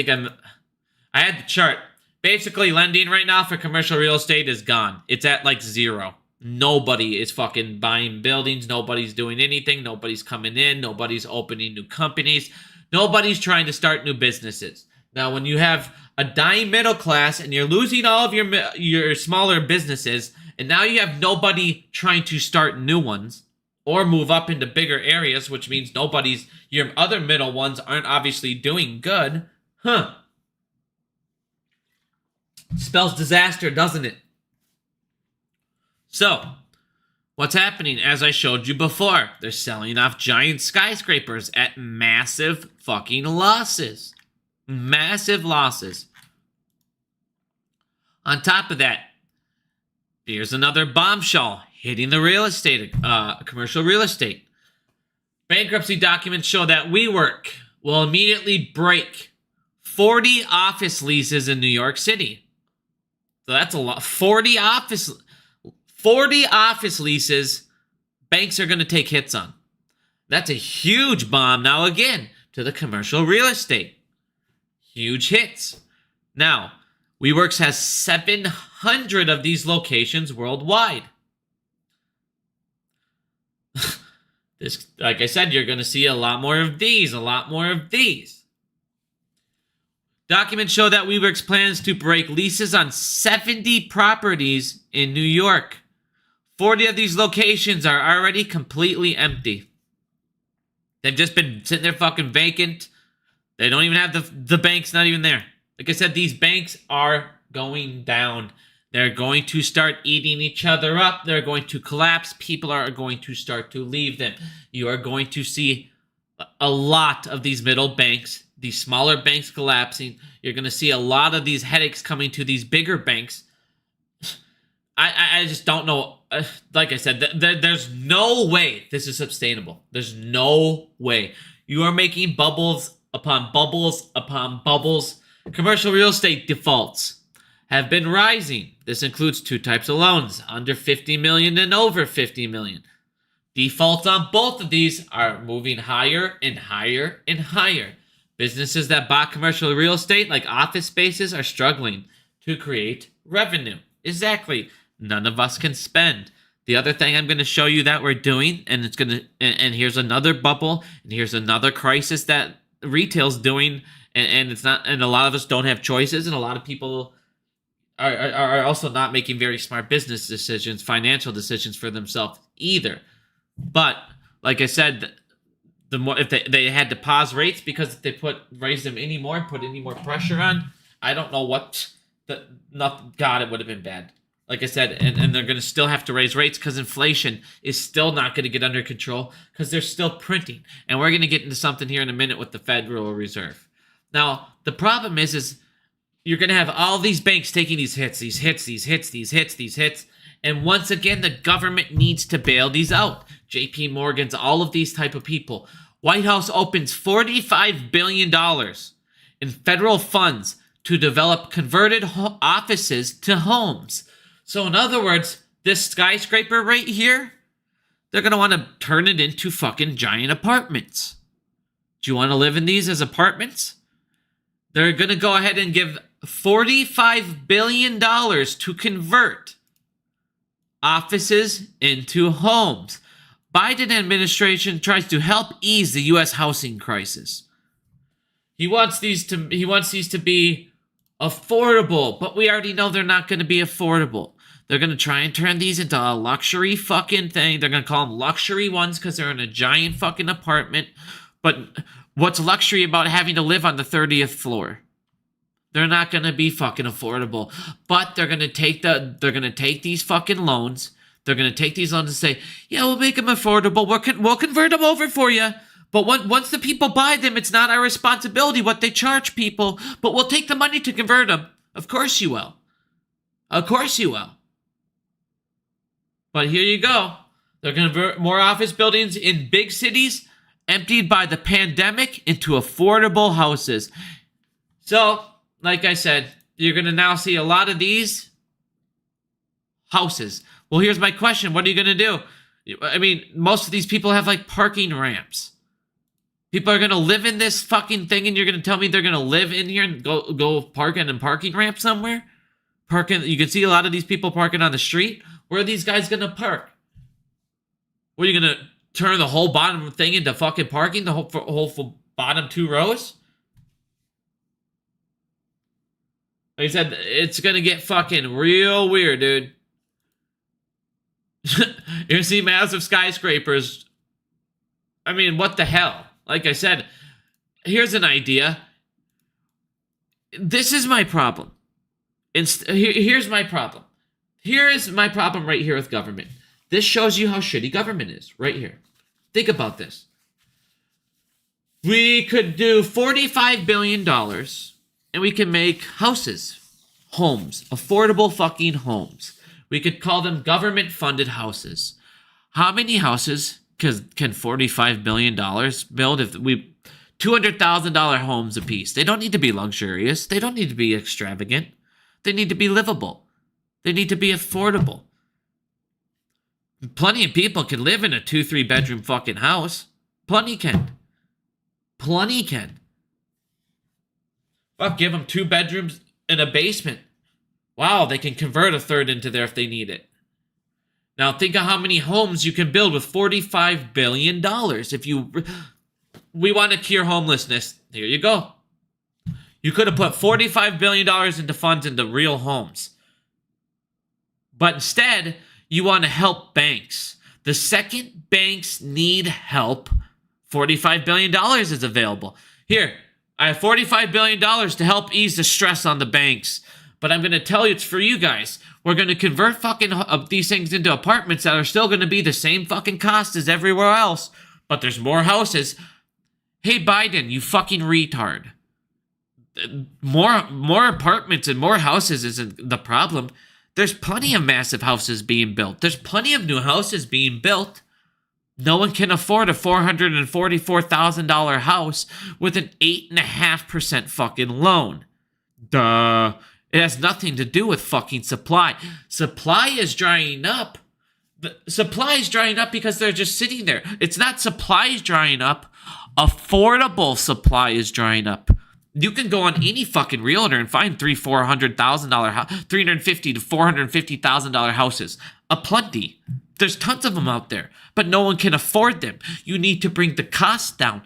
had the chart. Basically, lending right now for commercial real estate is gone. It's at like 0. Nobody is fucking buying buildings. Nobody's doing anything. Nobody's coming in. Nobody's opening new companies. Nobody's trying to start new businesses. Now, when you have a dying middle class and you're losing all of your smaller businesses, and now you have nobody trying to start new ones or move up into bigger areas, which means your other middle ones aren't obviously doing good. Huh. Spells disaster, doesn't it? So, what's happening? As I showed you before, they're selling off giant skyscrapers at massive fucking losses. Massive losses. On top of that, here's another bombshell hitting the real estate, commercial real estate. Bankruptcy documents show that WeWork will immediately break 40 office leases in New York City. So that's a lot. 40 office leases banks are going to take hits on. That's a huge bomb now again to the commercial real estate. Huge hits. Now, WeWorks has 700 of these locations worldwide. Like I said, you're going to see a lot more of these, Documents show that WeWorks plans to break leases on 70 properties in New York. 40 of these locations are already completely empty. They've just been sitting there fucking vacant. They don't even have the bank's not even there. Like I said, these banks are going down. They're going to start eating each other up. They're going to collapse. People are going to start to leave them. You are going to see a lot of these middle banks, these smaller banks collapsing. You're going to see a lot of these headaches coming to these bigger banks. I just don't know. Like I said, there's no way this is sustainable. There's no way. You are making bubbles upon bubbles upon bubbles. Commercial real estate defaults have been rising. This includes two types of loans, under 50 million and over 50 million. Defaults on both of these are moving higher and higher and higher. Businesses that bought commercial real estate, like office spaces, are struggling to create revenue. Exactly. None of us can spend. The other thing I'm going to show you that we're doing, and and here's another bubble, and here's another crisis that retail's doing, and it's not, and a lot of us don't have choices, and a lot of people are also not making very smart business decisions, financial decisions for themselves either. But like I said, the more, if they had to pause rates because if they raise them anymore, put any more pressure on, I don't know what God, it would have been bad. Like I said, and they're going to still have to raise rates because inflation is still not going to get under control because they're still printing. And we're going to get into something here in a minute with the Federal Reserve. Now, the problem is you're going to have all these banks taking these hits. And once again, the government needs to bail these out. JP Morgan's, all of these type of people. White House opens $45 billion in federal funds to develop converted offices to homes. So in other words, this skyscraper right here, they're going to want to turn it into fucking giant apartments. Do you want to live in these as apartments? They're going to go ahead and give $45 billion to convert offices into homes. Biden administration tries to help ease the U.S. housing crisis. He wants these to be affordable, but we already know they're not going to be affordable. They're going to try and turn these into a luxury fucking thing. They're going to call them luxury ones because they're in a giant fucking apartment. But what's luxury about having to live on the 30th floor? They're not going to be fucking affordable. But they're going to take these fucking loans. They're going to take these loans and say, yeah, we'll make them affordable. We'll convert them over for you. But once the people buy them, it's not our responsibility what they charge people. But we'll take the money to convert them. Of course you will. Of course you will. But here you go. They're going to convert more office buildings in big cities emptied by the pandemic into affordable houses. So, like I said, you're going to now see a lot of these houses. Well, here's my question. What are you going to do? I mean, most of these people have like parking ramps. People are going to live in this fucking thing and you're going to tell me they're going to live in here and go park in a parking ramp somewhere? You can see a lot of these people parking on the street. Where are these guys going to park? What, are you going to turn the whole bottom thing into fucking parking? The whole bottom 2 rows? Like I said, it's going to get fucking real weird, dude. You're going to see massive skyscrapers. I mean, what the hell? Like I said, here's an idea. This is my problem. Here's my problem. Here is my problem right here with government. This shows you how shitty government is, right here. Think about this. We could do $45 billion, and we can make houses, homes, affordable fucking homes. We could call them government-funded houses. How many houses can $45 billion build? If we $200,000 homes apiece. They don't need to be luxurious. They don't need to be extravagant. They need to be livable. They need to be affordable. Plenty of people can live in a 2-3 bedroom fucking house. Plenty can. Plenty can. Fuck, give them 2 bedrooms and a basement. Wow, they can convert a third into there if they need it. Now think of how many homes you can build with $45 billion. We want to cure homelessness. Here you go. You could have put $45 billion into funds into real homes. But instead, you want to help banks. The second banks need help, $45 billion is available. Here, I have $45 billion to help ease the stress on the banks. But I'm going to tell you it's for you guys. We're going to convert fucking these things into apartments that are still going to be the same fucking cost as everywhere else. But there's more houses. Hey, Biden, you fucking retard. More apartments and more houses isn't the problem. There's plenty of massive houses being built. There's plenty of new houses being built. No one can afford a $444,000 house with an 8.5% fucking loan. Duh. It has nothing to do with fucking supply. Supply is drying up. The supply is drying up because they're just sitting there. It's not supply is drying up. Affordable supply is drying up. You can go on any fucking realtor and find $300,000-$400,000 $350,000 to $450,000 houses. Aplenty. There's tons of them out there, but no one can afford them. You need to bring the cost down.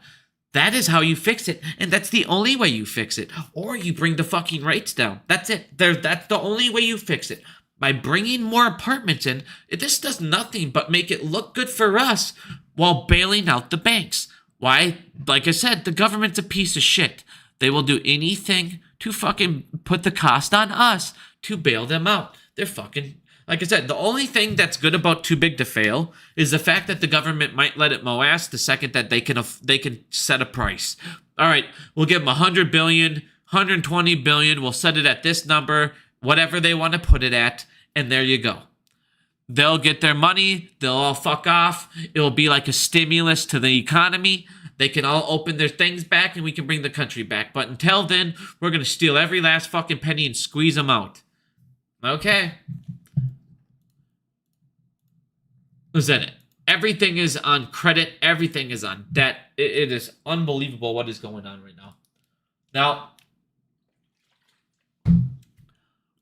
That is how you fix it, and that's the only way you fix it. Or you bring the fucking rates down. That's it. That's the only way you fix it. By bringing more apartments in, this does nothing but make it look good for us while bailing out the banks. Why? Like I said, the government's a piece of shit. They will do anything to fucking put the cost on us to bail them out. They're fucking... Like I said, the only thing that's good about Too Big to Fail is the fact that the government might let it mow ass the second that they can set a price. All right, we'll give them 100 billion, 120 billion. We'll set it at this number, whatever they want to put it at, and there you go. They'll get their money. They'll all fuck off. It'll be like a stimulus to the economy. They can all open their things back, and we can bring the country back. But until then, we're going to steal every last fucking penny and squeeze them out. Okay. Listen, everything is on credit. Everything is on debt. It is unbelievable what is going on right now. Now,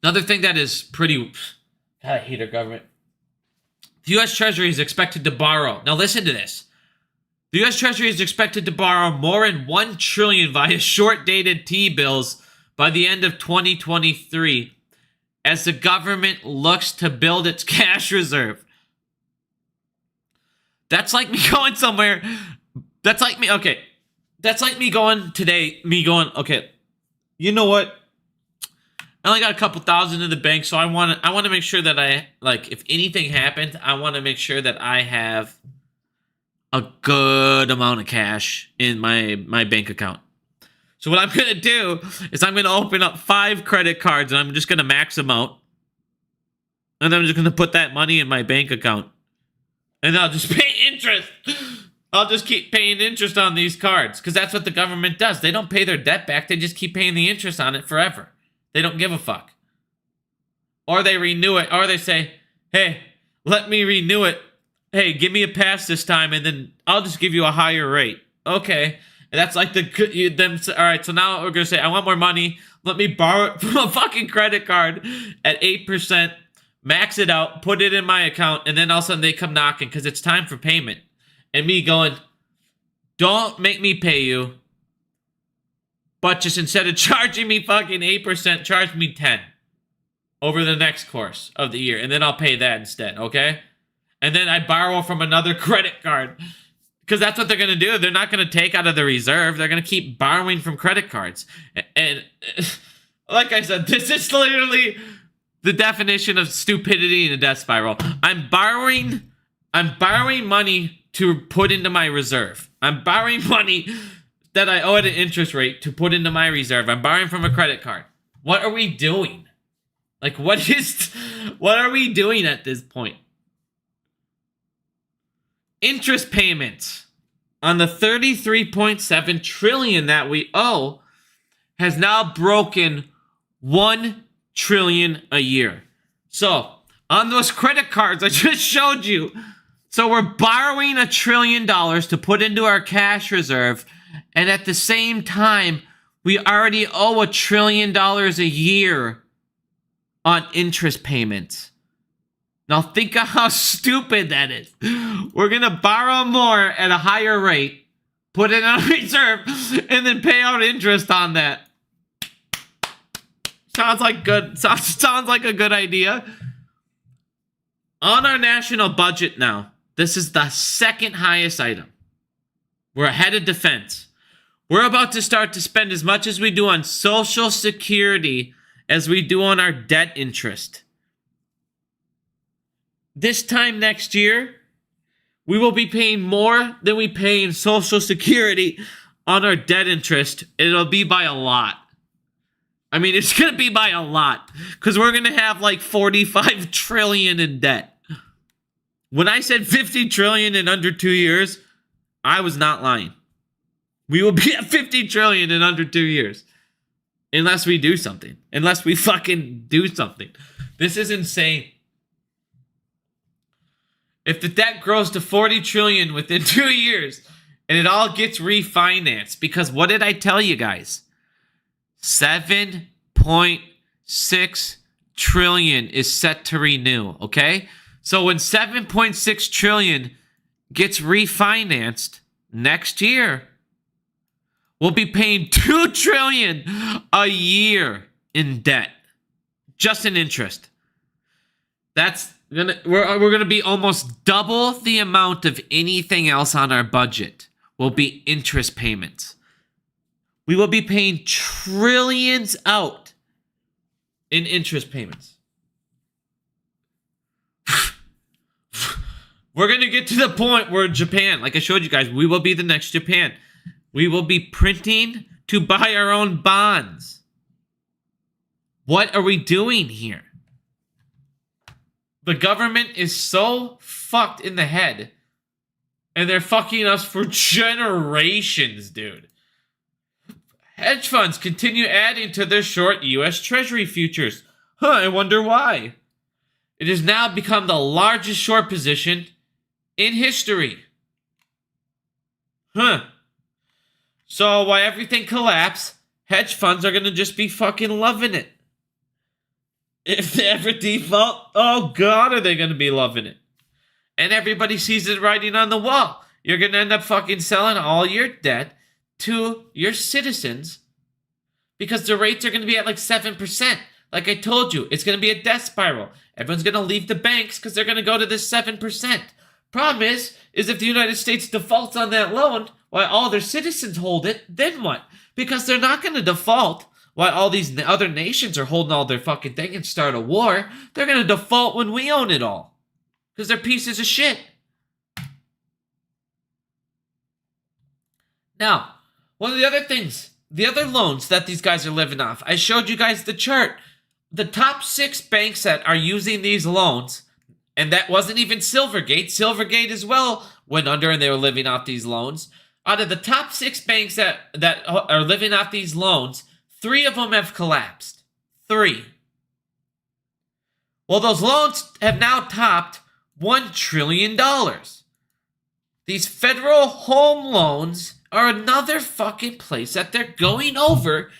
another thing that is pretty... God, I hate our government. The U.S. Treasury is expected to borrow. Now listen to this. The U.S. Treasury is expected to borrow more than $1 trillion via short-dated T-bills by the end of 2023 as the government looks to build its cash reserve. That's like me going somewhere. That's like me, okay. That's like me going today, okay, you know what? I only got a couple thousand in the bank, so I want to make sure that if anything happens, I want to make sure that I have a good amount of cash in my bank account. So what I'm going to do is I'm going to open up 5 credit cards, and I'm just going to max them out. And then I'm just going to put that money in my bank account. And I'll just pay interest. I'll just keep paying interest on these cards. Because that's what the government does. They don't pay their debt back. They just keep paying the interest on it forever. They don't give a fuck. Or they renew it. Or they say, hey, let me renew it. Hey, give me a pass this time. And then I'll just give you a higher rate. Okay. And that's like all right, so now we're going to say, I want more money. Let me borrow it from a fucking credit card at 8%. Max it out, put it in my account, and then all of a sudden they come knocking because it's time for payment. And me going, don't make me pay you, but just instead of charging me fucking 8%, charge me 10 over the next course of the year, and then I'll pay that instead, okay? And then I borrow from another credit card because that's what they're going to do. They're not going to take out of the reserve. They're going to keep borrowing from credit cards. And like I said, this is literally... the definition of stupidity in a death spiral. I'm borrowing money to put into my reserve. I'm borrowing money that I owe at an interest rate to put into my reserve. I'm borrowing from a credit card. What are we doing? Like, what are we doing at this point? Interest payments on the $33.7 trillion that we owe has now broken $1 trillion a year. So on those credit cards I just showed you, so we're borrowing $1 trillion to put into our cash reserve, and at the same time we already owe $1 trillion a year on interest payments. Now think of how stupid that is. We're gonna borrow more at a higher rate, put it in a reserve, and then pay out interest on that. Sounds like a good idea. On our national budget now, this is the second highest item. We're ahead of defense. We're about to start to spend as much as we do on Social Security as we do on our debt interest. This time next year, we will be paying more than we pay in Social Security on our debt interest, it'll be by a lot. I mean, it's going to be by a lot because we're going to have like 45 trillion in debt. When I said 50 trillion in under 2 years, I was not lying. We will be at 50 trillion in under 2 years. Unless we do something. Unless we fucking do something. This is insane. If the debt grows to 40 trillion within 2 years and it all gets refinanced, because what did I tell you guys? 7.6 trillion is set to renew, okay? So when 7.6 trillion gets refinanced next year, we'll be paying 2 trillion a year in debt. Just in interest. We're gonna be almost double the amount of anything else on our budget will be interest payments. We will be paying trillions out in interest payments. We're going to get to the point where Japan, like I showed you guys, we will be the next Japan. We will be printing to buy our own bonds. What are we doing here? The government is so fucked in the head. And they're fucking us for generations, dude. Hedge funds continue adding to their short U.S. Treasury futures. I wonder why. It has now become the largest short position in history. So while everything collapsed, hedge funds are going to just be fucking loving it. If they ever default, oh God, are they going to be loving it. And everybody sees it writing on the wall. You're going to end up fucking selling all your debt to your citizens because the rates are going to be at like 7%. Like I told you, it's going to be a death spiral. Everyone's going to leave the banks because they're going to go to this 7%. Problem is if the United States defaults on that loan while all their citizens hold it, then what? Because they're not going to default while all these other nations are holding all their fucking thing and start a war. They're going to default when we own it all. Because they're pieces of shit. Now, one of the other things, the other loans that these guys are living off, I showed you guys the chart. The top 6 banks that are using these loans, and that wasn't even Silvergate. Silvergate as well went under and they were living off these loans. Out of the top 6 banks that are living off these loans, 3 of them have collapsed. 3. Well, those loans have now topped $1 trillion. These federal home loans are another fucking place that they're going over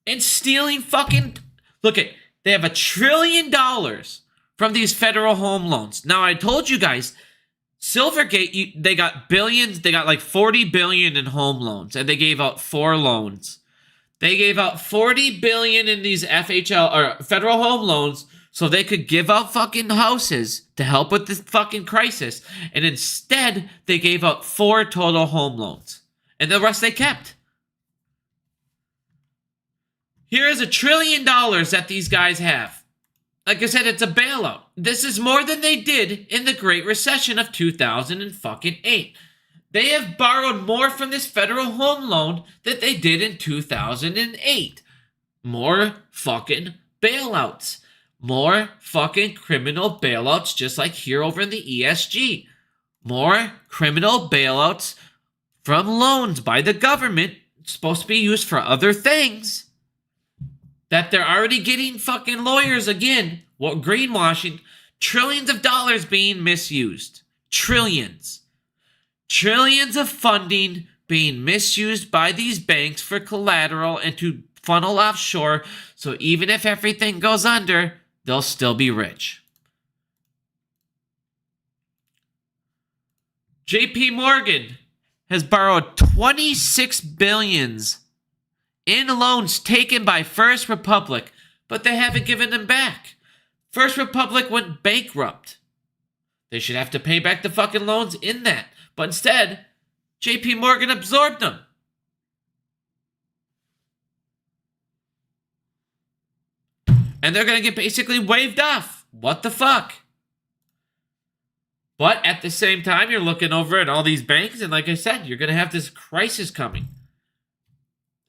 and stealing fucking... Look at, they have $1 trillion from these federal home loans. Now, I told you guys, Silvergate, they got billions, they got like 40 billion in home loans, and they gave out 4 loans. They gave out 40 billion in these FHL, or federal home loans, so they could give out fucking houses to help with this fucking crisis. And instead, they gave out 4 total home loans. And the rest they kept. Here is $1 trillion that these guys have. Like I said, it's a bailout. This is more than they did in the Great Recession of 2008. They have borrowed more from this federal home loan than they did in 2008. More fucking bailouts. More fucking criminal bailouts just like here over in the ESG. More criminal bailouts from loans by the government supposed to be used for other things. That they're already getting fucking lawyers again. What greenwashing? Trillions of dollars being misused. Trillions. Trillions of funding being misused by these banks for collateral and to funnel offshore. So even if everything goes under, they'll still be rich. JP Morgan has borrowed 26 billions in loans taken by First Republic, but they haven't given them back. First Republic went bankrupt. They should have to pay back the fucking loans in that. But instead, JP Morgan absorbed them. And they're going to get basically waived off. What the fuck? But at the same time, you're looking over at all these banks, and like I said, you're going to have this crisis coming.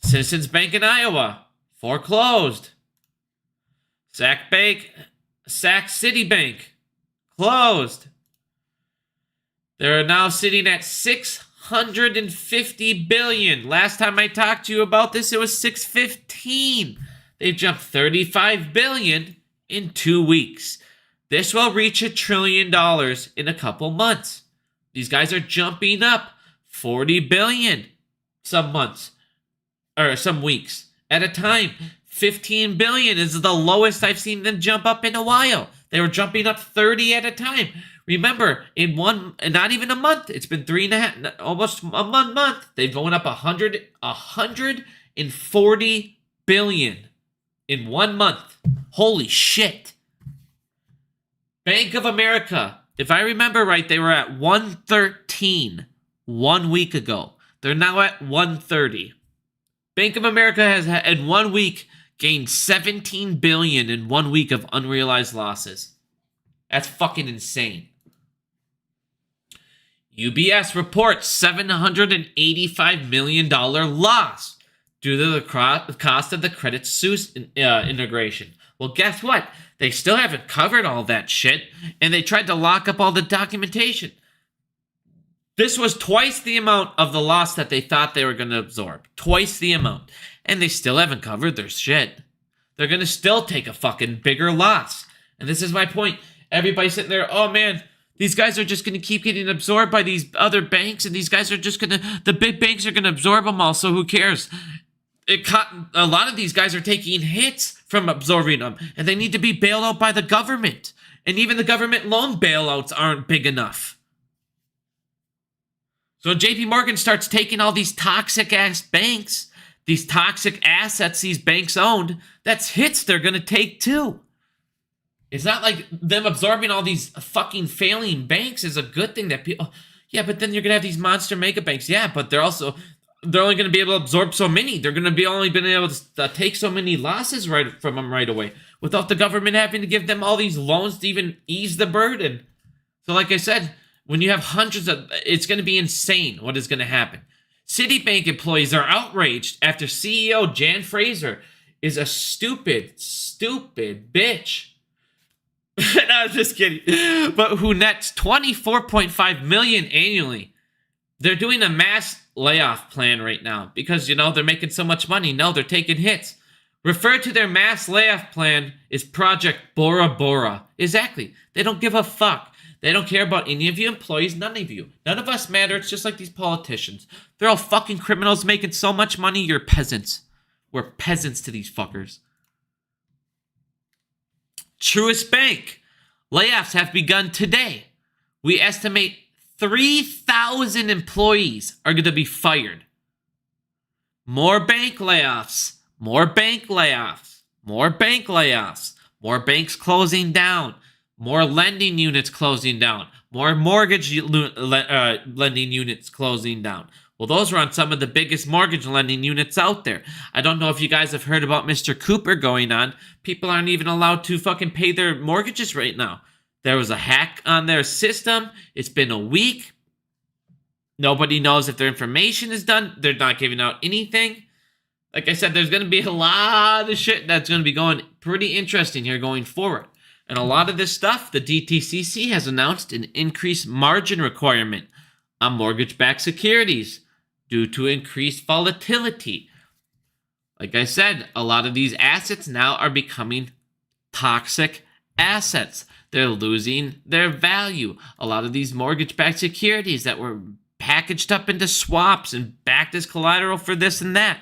Citizens Bank in Iowa, foreclosed. Sac City Bank, closed. They're now sitting at $650 billion. Last time I talked to you about this, it was $615. They've jumped $35 billion in 2 weeks. This will reach $1 trillion in a couple months. These guys are jumping up $40 billion some months, or some weeks at a time. $15 billion is the lowest I've seen them jump up in a while. They were jumping up 30 at a time. Remember, in not even a month, it's been 3.5, almost a month, they've gone up $140 billion in 1 month. Holy shit. Bank of America, if I remember right, they were at 113 1 week ago. They're now at 130. Bank of America has, in 1 week, gained $17 billion in 1 week of unrealized losses. That's fucking insane. UBS reports $785 million loss due to the cost of the Credit Suisse integration. Well, guess what? They still haven't covered all that shit, and they tried to lock up all the documentation. This was twice the amount of the loss that they thought they were going to absorb. Twice the amount. And they still haven't covered their shit. They're going to still take a fucking bigger loss. And this is my point. Everybody's sitting there, oh man, these guys are just going to keep getting absorbed by these other banks, and these guys are just going to, the big banks are going to absorb them all, so who cares? A lot of these guys are taking hits from absorbing them, and they need to be bailed out by the government. And even the government loan bailouts aren't big enough. So JP Morgan starts taking all these toxic ass banks, these toxic assets these banks owned, that's hits they're going to take too. It's not like them absorbing all these fucking failing banks is a good thing that people, yeah, but then you're going to have these monster mega banks. Yeah, but they're only going to be able to absorb so many. They're going to be only been able to take so many losses from them right away without the government having to give them all these loans to even ease the burden. So like I said, when you have hundreds of, it's going to be insane what is going to happen. Citibank employees are outraged after CEO Jan Fraser is a stupid bitch. No, I'm just kidding. But who nets $24.5 million annually. They're doing a mass layoff plan right now because, they're making so much money. No, they're taking hits. Referred to their mass layoff plan as Project Bora Bora. Exactly. They don't give a fuck. They don't care about any of you employees, none of you. None of us matter. It's just like these politicians. They're all fucking criminals making so much money. You're peasants. We're peasants to these fuckers. Truist Bank. Layoffs have begun today. We estimate 3,000 employees are going to be fired. More bank layoffs. More bank layoffs. More bank layoffs. More banks closing down. More lending units closing down. More mortgage lending units closing down. Well, those are on some of the biggest mortgage lending units out there. I don't know if you guys have heard about Mr. Cooper going on. People aren't even allowed to fucking pay their mortgages right now. There was a hack on their system. It's been a week. Nobody knows if their information is done. They're not giving out anything. Like I said, there's going to be a lot of shit that's going to be going pretty interesting here going forward. And a lot of this stuff, the DTCC has announced an increased margin requirement on mortgage-backed securities due to increased volatility. Like I said, a lot of these assets now are becoming toxic assets. They're losing their value. A lot of these mortgage-backed securities that were packaged up into swaps and backed as collateral for this and that.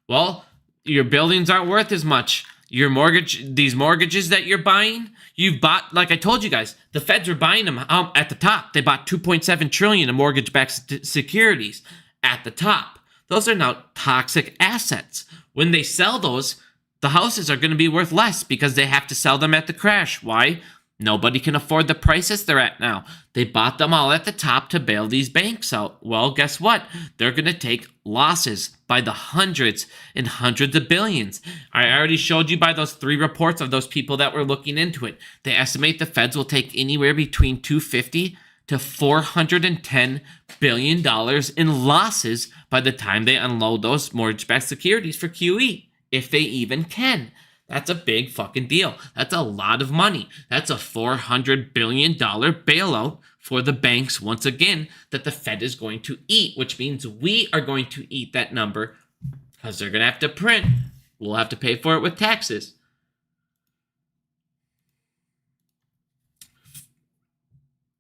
Well, your buildings aren't worth as much. These mortgages that you're buying, you've bought, like I told you guys, the feds were buying them at the top. They bought $2.7 trillion in mortgage-backed securities at the top. Those are now toxic assets. When they sell those, the houses are going to be worth less because they have to sell them at the crash. Why? Nobody can afford the prices they're at now. They bought them all at the top to bail these banks out. Well, guess what? They're going to take losses by the hundreds and hundreds of billions. I already showed you by those 3 reports of those people that were looking into it. They estimate the feds will take anywhere between $250 to $410 billion in losses by the time they unload those mortgage-backed securities for QE, if they even can. That's a big fucking deal. That's a lot of money. That's a $400 billion bailout for the banks, once again, that the Fed is going to eat, which means we are going to eat that number because they're going to have to print. We'll have to pay for it with taxes.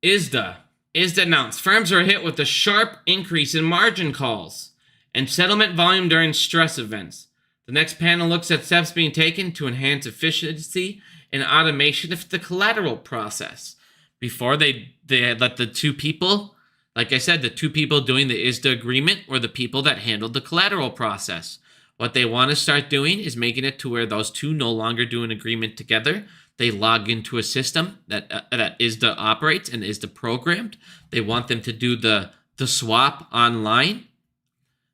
ISDA announced firms are hit with a sharp increase in margin calls and settlement volume during stress events. The next panel looks at steps being taken to enhance efficiency and automation of the collateral process. Before they had let the two people, like I said, the two people doing the ISDA agreement were the people that handled the collateral process. What they want to start doing is making it to where those two no longer do an agreement together. They log into a system that ISDA operates and ISDA programmed. They want them to do the swap online.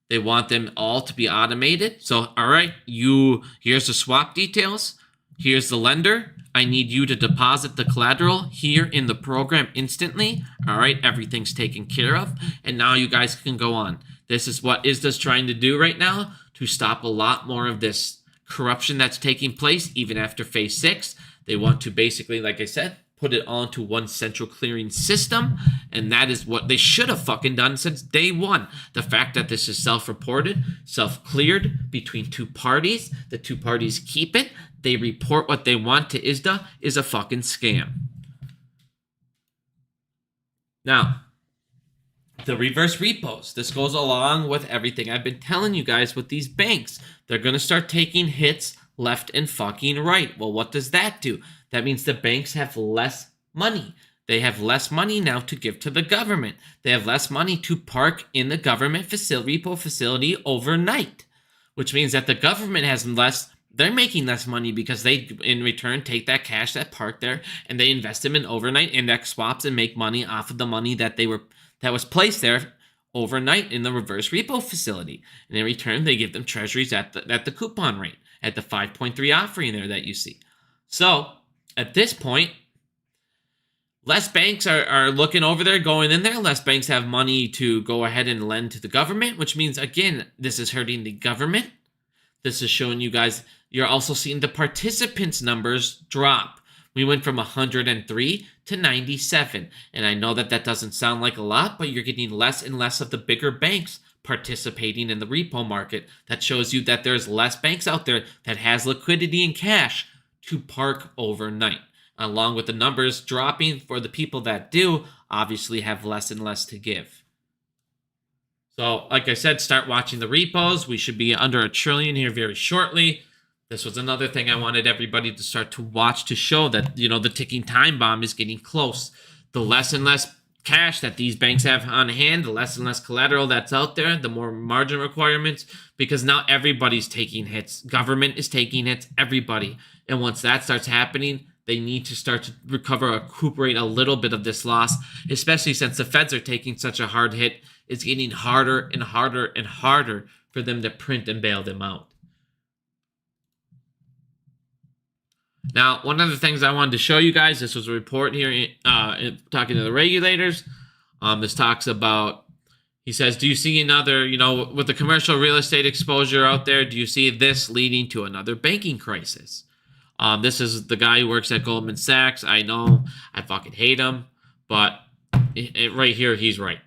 They want them all to be automated. So, all right, here's the swap details. Here's the lender. I need you to deposit the collateral here in the program instantly. All right, everything's taken care of. And now you guys can go on. This is what ISDA's trying to do right now to stop a lot more of this corruption that's taking place even after phase 6. They want to basically, like I said, put it all into one central clearing system, and that is what they should have fucking done since day one. The fact that this is self-reported, self-cleared between two parties, the two parties keep it, they report what they want to ISDA, is a fucking scam. Now, the reverse repos. This goes along with everything I've been telling you guys with these banks. They're going to start taking hits left and fucking right. Well, what does that do? That means the banks have less money. They have less money now to give to the government. They have less money to park in the government repo facility overnight, which means that the government has less. They're making less money because they, in return, take that cash that parked there and they invest them in overnight index swaps and make money off of the money that was placed there overnight in the reverse repo facility. And in return, they give them treasuries at the coupon rate, at the 5.3 offering there that you see. So at this point, less banks are looking over there, going in there. Less banks have money to go ahead and lend to the government, which means, again, this is hurting the government. This is showing you guys, you're also seeing the participants numbers drop. We went from 103 to 97. And I know that doesn't sound like a lot, but you're getting less and less of the bigger banks participating in the repo market. That shows you that there's less banks out there that has liquidity and cash to park overnight. Along with the numbers dropping for the people that do, obviously have less and less to give. So, like I said, start watching the repos. We should be under $1 trillion here very shortly. This was another thing I wanted everybody to start to watch to show that, the ticking time bomb is getting close. The less and less cash that these banks have on hand, the less and less collateral that's out there, the more margin requirements, because now everybody's taking hits. Government is taking hits, everybody. And once that starts happening, they need to start to recover or recuperate a little bit of this loss, especially since the feds are taking such a hard hit. It's getting harder and harder and harder for them to print and bail them out. Now, one of the things I wanted to show you guys, this was a report here talking to the regulators. This talks about, he says, do you see another, with the commercial real estate exposure out there, do you see this leading to another banking crisis? This is the guy who works at Goldman Sachs. I know, I fucking hate him, but right here, he's right.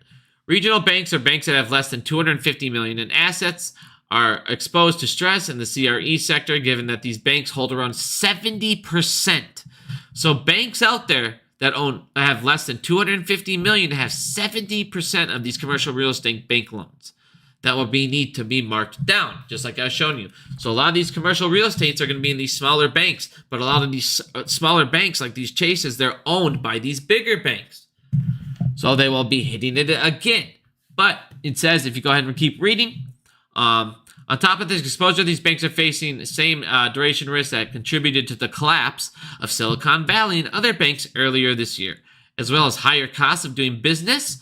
Regional banks are banks that have less than $250 million in assets, are exposed to stress in the CRE sector, given that these banks hold around 70%. So banks out there that have less than $250 million have 70% of these commercial real estate bank loans that will need to be marked down, just like I was showing you. So a lot of these commercial real estates are going to be in these smaller banks, but a lot of these smaller banks, like these Chases, they're owned by these bigger banks. So they will be hitting it again. But it says, if you go ahead and keep reading, on top of this exposure, these banks are facing the same duration risk that contributed to the collapse of Silicon Valley and other banks earlier this year, as well as higher costs of doing business.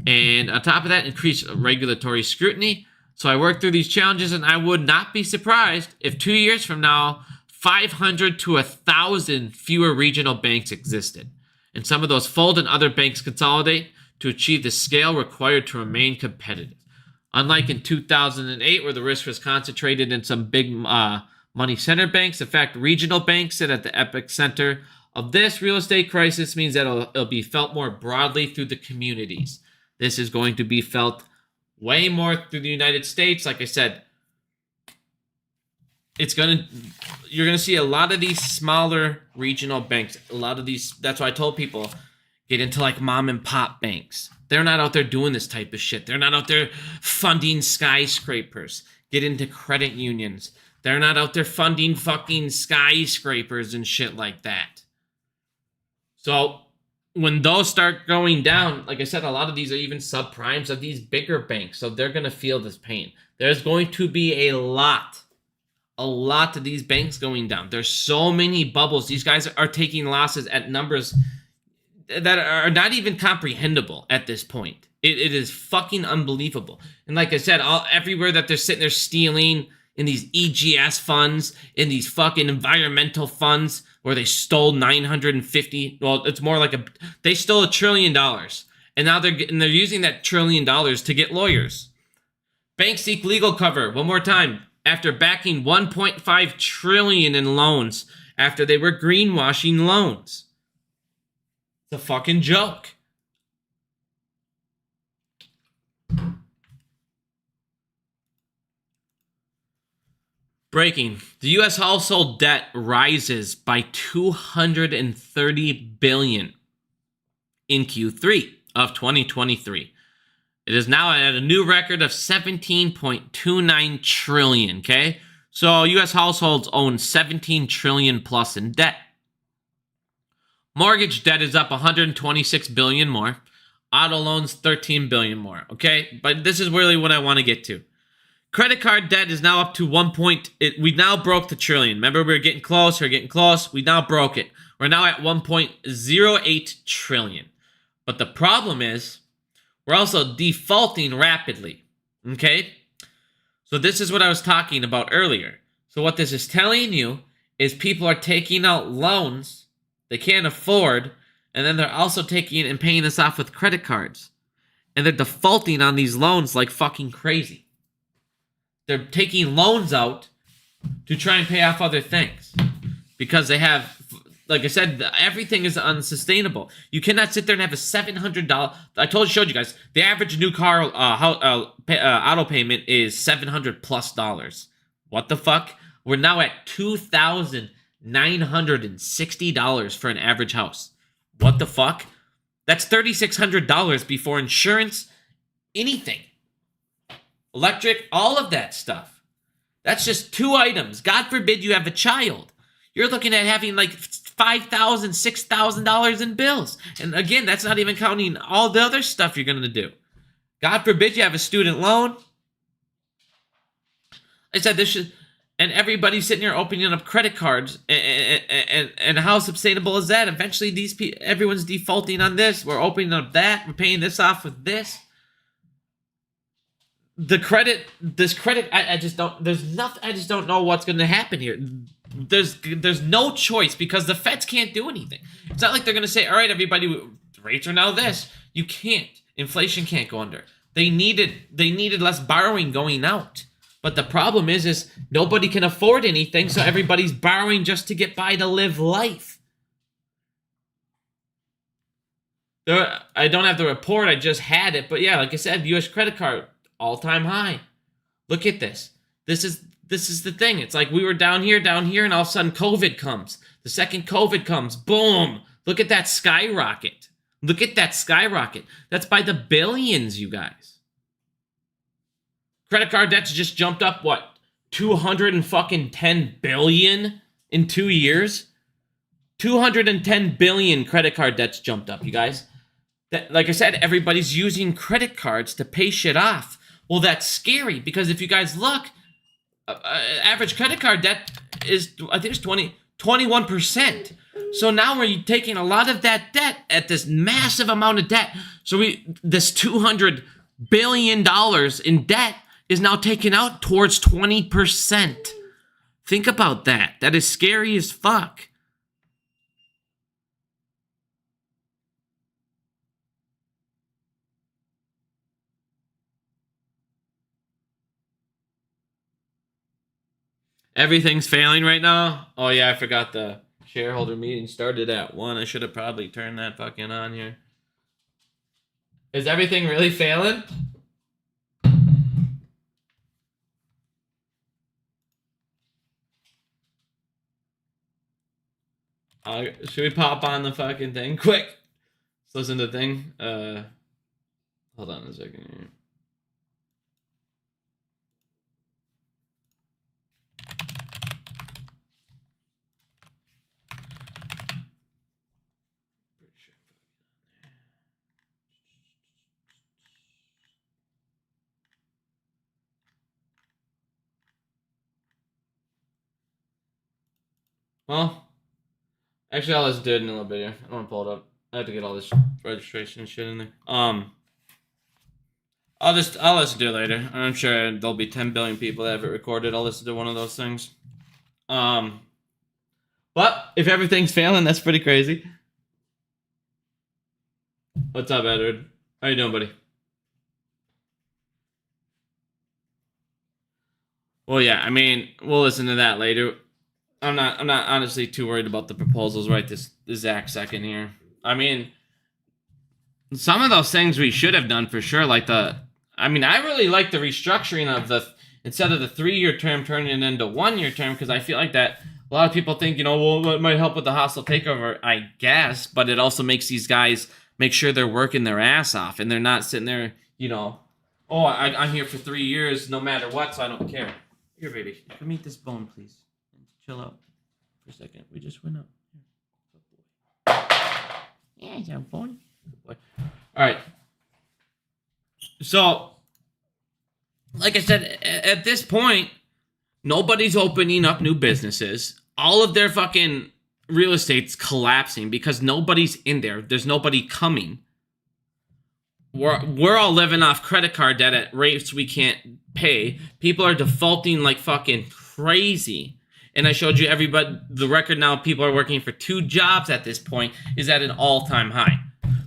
And on top of that, increased regulatory scrutiny. So I worked through these challenges, and I would not be surprised if 2 years from now, 500 to 1,000 fewer regional banks existed. and some of those fold and other banks consolidate to achieve the scale required to remain competitive. Unlike in 2008, where the risk was concentrated in some big money center banks, in fact, regional banks sit at the epicenter of this real estate crisis means that it'll be felt more broadly through the communities. This is going to be felt way more through the United States. Like I said, you're gonna see a lot of these smaller regional banks. A lot of these. That's why I told people get into like mom and pop banks. They're not out there doing this type of shit. They're not out there funding skyscrapers. Get into credit unions. They're not out there funding fucking skyscrapers and shit like that. So when those start going down, like I said, a lot of these are even subprimes of these bigger banks. So they're going to feel this pain. There's going to be a lot of these banks going down. There's so many bubbles. These guys are taking losses at numbers that are not even comprehensible at this point. It is fucking unbelievable. And like I said, everywhere that they're sitting there stealing in these EGS funds, in these fucking environmental funds where they stole 950. Well, it's more like they stole $1 trillion. And now they're using that $1 trillion to get lawyers. Banks seek legal cover. One more time. After backing 1.5 trillion in loans after they were greenwashing loans. It's a fucking joke. Breaking. The U.S. household debt rises by $230 billion in Q3 of 2023. It is now at a new record of 17.29 trillion, okay? So U.S. households own 17 trillion plus in debt. Mortgage debt is up 126 billion more. Auto loans 13 billion more, okay? But this is really what I want to get to. Credit card debt is now up to we now broke the trillion. Remember, we were getting close. We now broke it. We're now at 1.08 trillion. But the problem is, we're also defaulting rapidly, okay? So this is what I was talking about earlier. So what this is telling you is people are taking out loans they can't afford, and then they're also taking and paying this off with credit cards. And they're defaulting on these loans like fucking crazy. They're taking loans out to try and pay off other things because they have, like I said, everything is unsustainable. You cannot sit there and have a $700. Showed you guys the average new car auto payment is $700 plus. What the fuck? We're now at $2,960 for an average house. What the fuck? That's $3,600 before insurance, anything. Electric, all of that stuff. That's just 2 items. God forbid you have a child. You're looking at having like $5,000, $6,000 in bills. And again, that's not even counting all the other stuff you're going to do. God forbid you have a student loan. I said this should, and everybody's sitting here opening up credit cards. And how sustainable is that? Eventually, everyone's defaulting on this. We're opening up that. We're paying this off with this. I just don't know what's going to happen here. There's no choice because the feds can't do anything. It's not like they're going to say, all right, everybody, rates are now this. You can't. Inflation can't go under. They needed less borrowing going out. But the problem is nobody can afford anything, so everybody's borrowing just to get by to live life. I don't have the report, I just had it, but yeah, like I said, U.S. credit card, all-time high. Look at this. This is the thing. It's like we were down here, and all of a sudden COVID comes. The second COVID comes, boom. Look at that skyrocket. That's by the billions, you guys. Credit card debt's just jumped up, what, 210 billion in 2 years? 210 billion credit card debt's jumped up, you guys. That, like I said, everybody's using credit cards to pay shit off. Well, that's scary because if you guys look, average credit card debt is, I think it's 21%. So now we're taking a lot of that debt at this massive amount of debt. So this $200 billion in debt is now taken out towards 20%. Think about that. That is scary as fuck. Everything's failing right now. Oh yeah, I forgot the shareholder meeting started at 1. I should have probably turned that fucking on here. Is everything really failing? Should we pop on the fucking thing quick? Let's listen to the thing. Hold on a second here. Well, actually, I'll just do it in a little bit here. I don't want to pull it up. I have to get all this registration and shit in there. I'll listen to it later. I'm sure there'll be 10 billion people that have it recorded. I'll listen to one of those things. But if everything's failing, that's pretty crazy. What's up, Edward? How you doing, buddy? Well, yeah. I mean, we'll listen to that later. I'm not honestly too worried about the proposals right this exact second here. I mean, some of those things we should have done for sure, like I really like the restructuring of instead of the 3-year term turning it into 1-year term, because I feel like that a lot of people think, well, it might help with the hostile takeover, I guess, but it also makes these guys make sure they're working their ass off and they're not sitting there, oh, I'm here for 3 years no matter what, so I don't care. Here, baby, come eat this bone, please. Chill out for a second. We just went up. Yeah, it's a bone. All right. So, like I said, at this point, nobody's opening up new businesses. All of their fucking real estate's collapsing because nobody's in there. There's nobody coming. We're all living off credit card debt at rates we can't pay. People are defaulting like fucking crazy. And I showed you the record now, people are working for 2 jobs at this point is at an all-time high.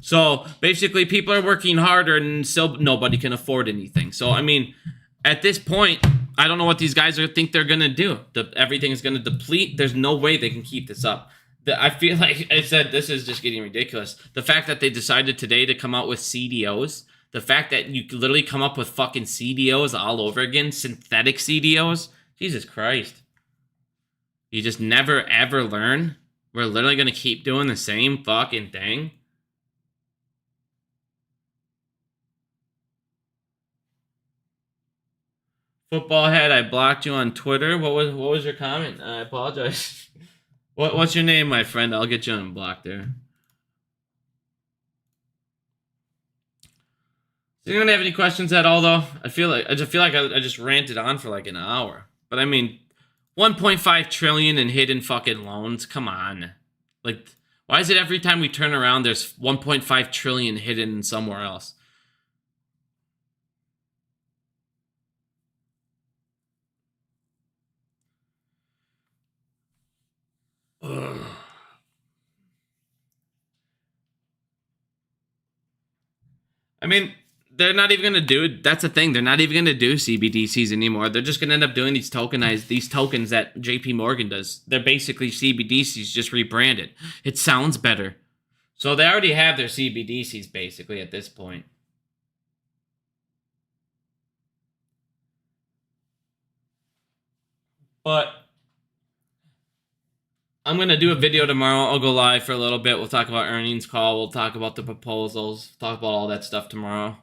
So basically people are working harder and still nobody can afford anything. So, I mean, at this point, I don't know what these guys think they're going to do. Everything is going to deplete. There's no way they can keep this up. I feel like I said, this is just getting ridiculous. The fact that they decided today to come out with CDOs, the fact that you literally come up with fucking CDOs all over again, synthetic CDOs, Jesus Christ. You just never, ever learn. We're literally going to keep doing the same fucking thing. Football head, I blocked you on Twitter. What was your comment? I apologize. What's your name, my friend? I'll get you unblocked there. Does anyone have any questions at all, though? I feel like I just ranted on for like an hour. But I mean, 1.5 trillion in hidden fucking loans. Come on. Like, why is it every time we turn around there's 1.5 trillion hidden somewhere else? Ugh. I mean, they're not even going to do it. That's the thing. They're not even going to do CBDCs anymore. They're just going to end up doing these tokens that JP Morgan does. They're basically CBDCs just rebranded. It sounds better. So they already have their CBDCs basically at this point. But I'm going to do a video tomorrow. I'll go live for a little bit. We'll talk about earnings call. We'll talk about the proposals. Talk about all that stuff tomorrow.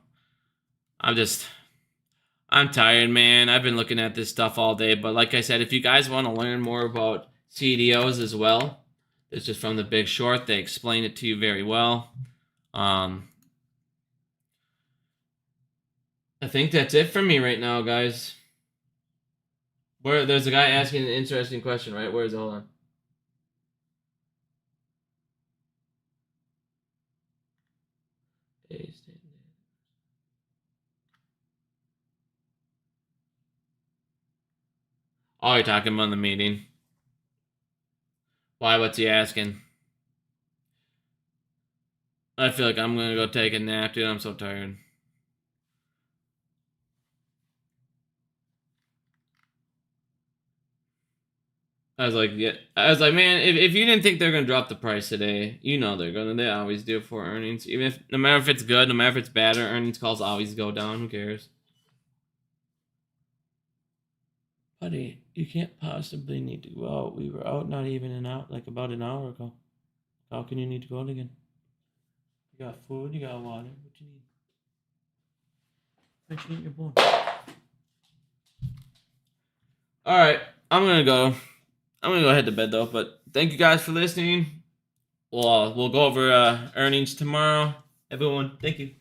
I'm tired, man. I've been looking at this stuff all day. But like I said, if you guys want to learn more about CDOs as well, it's just from The Big Short. They explain it to you very well. I think that's it for me right now, guys. There's a guy asking an interesting question, right? Where is it? Hold on. Oh, you're talking about the meeting. Why? What's he asking? I feel like I'm gonna go take a nap, dude. I'm so tired. I was like, yeah. I was like, man, if you didn't think they're gonna drop the price today, you know they're gonna. They always do for earnings. Even if, no matter if it's good, no matter if it's bad, or earnings calls always go down. Who cares? Buddy, you can't possibly need to go out. We were out not even like about an hour ago. How can you need to go out again? You got food, you got water. What you need? What you need your bowl? All right, I'm gonna go. I'm gonna go head to bed though. But thank you guys for listening. We'll go over earnings tomorrow. Everyone, thank you.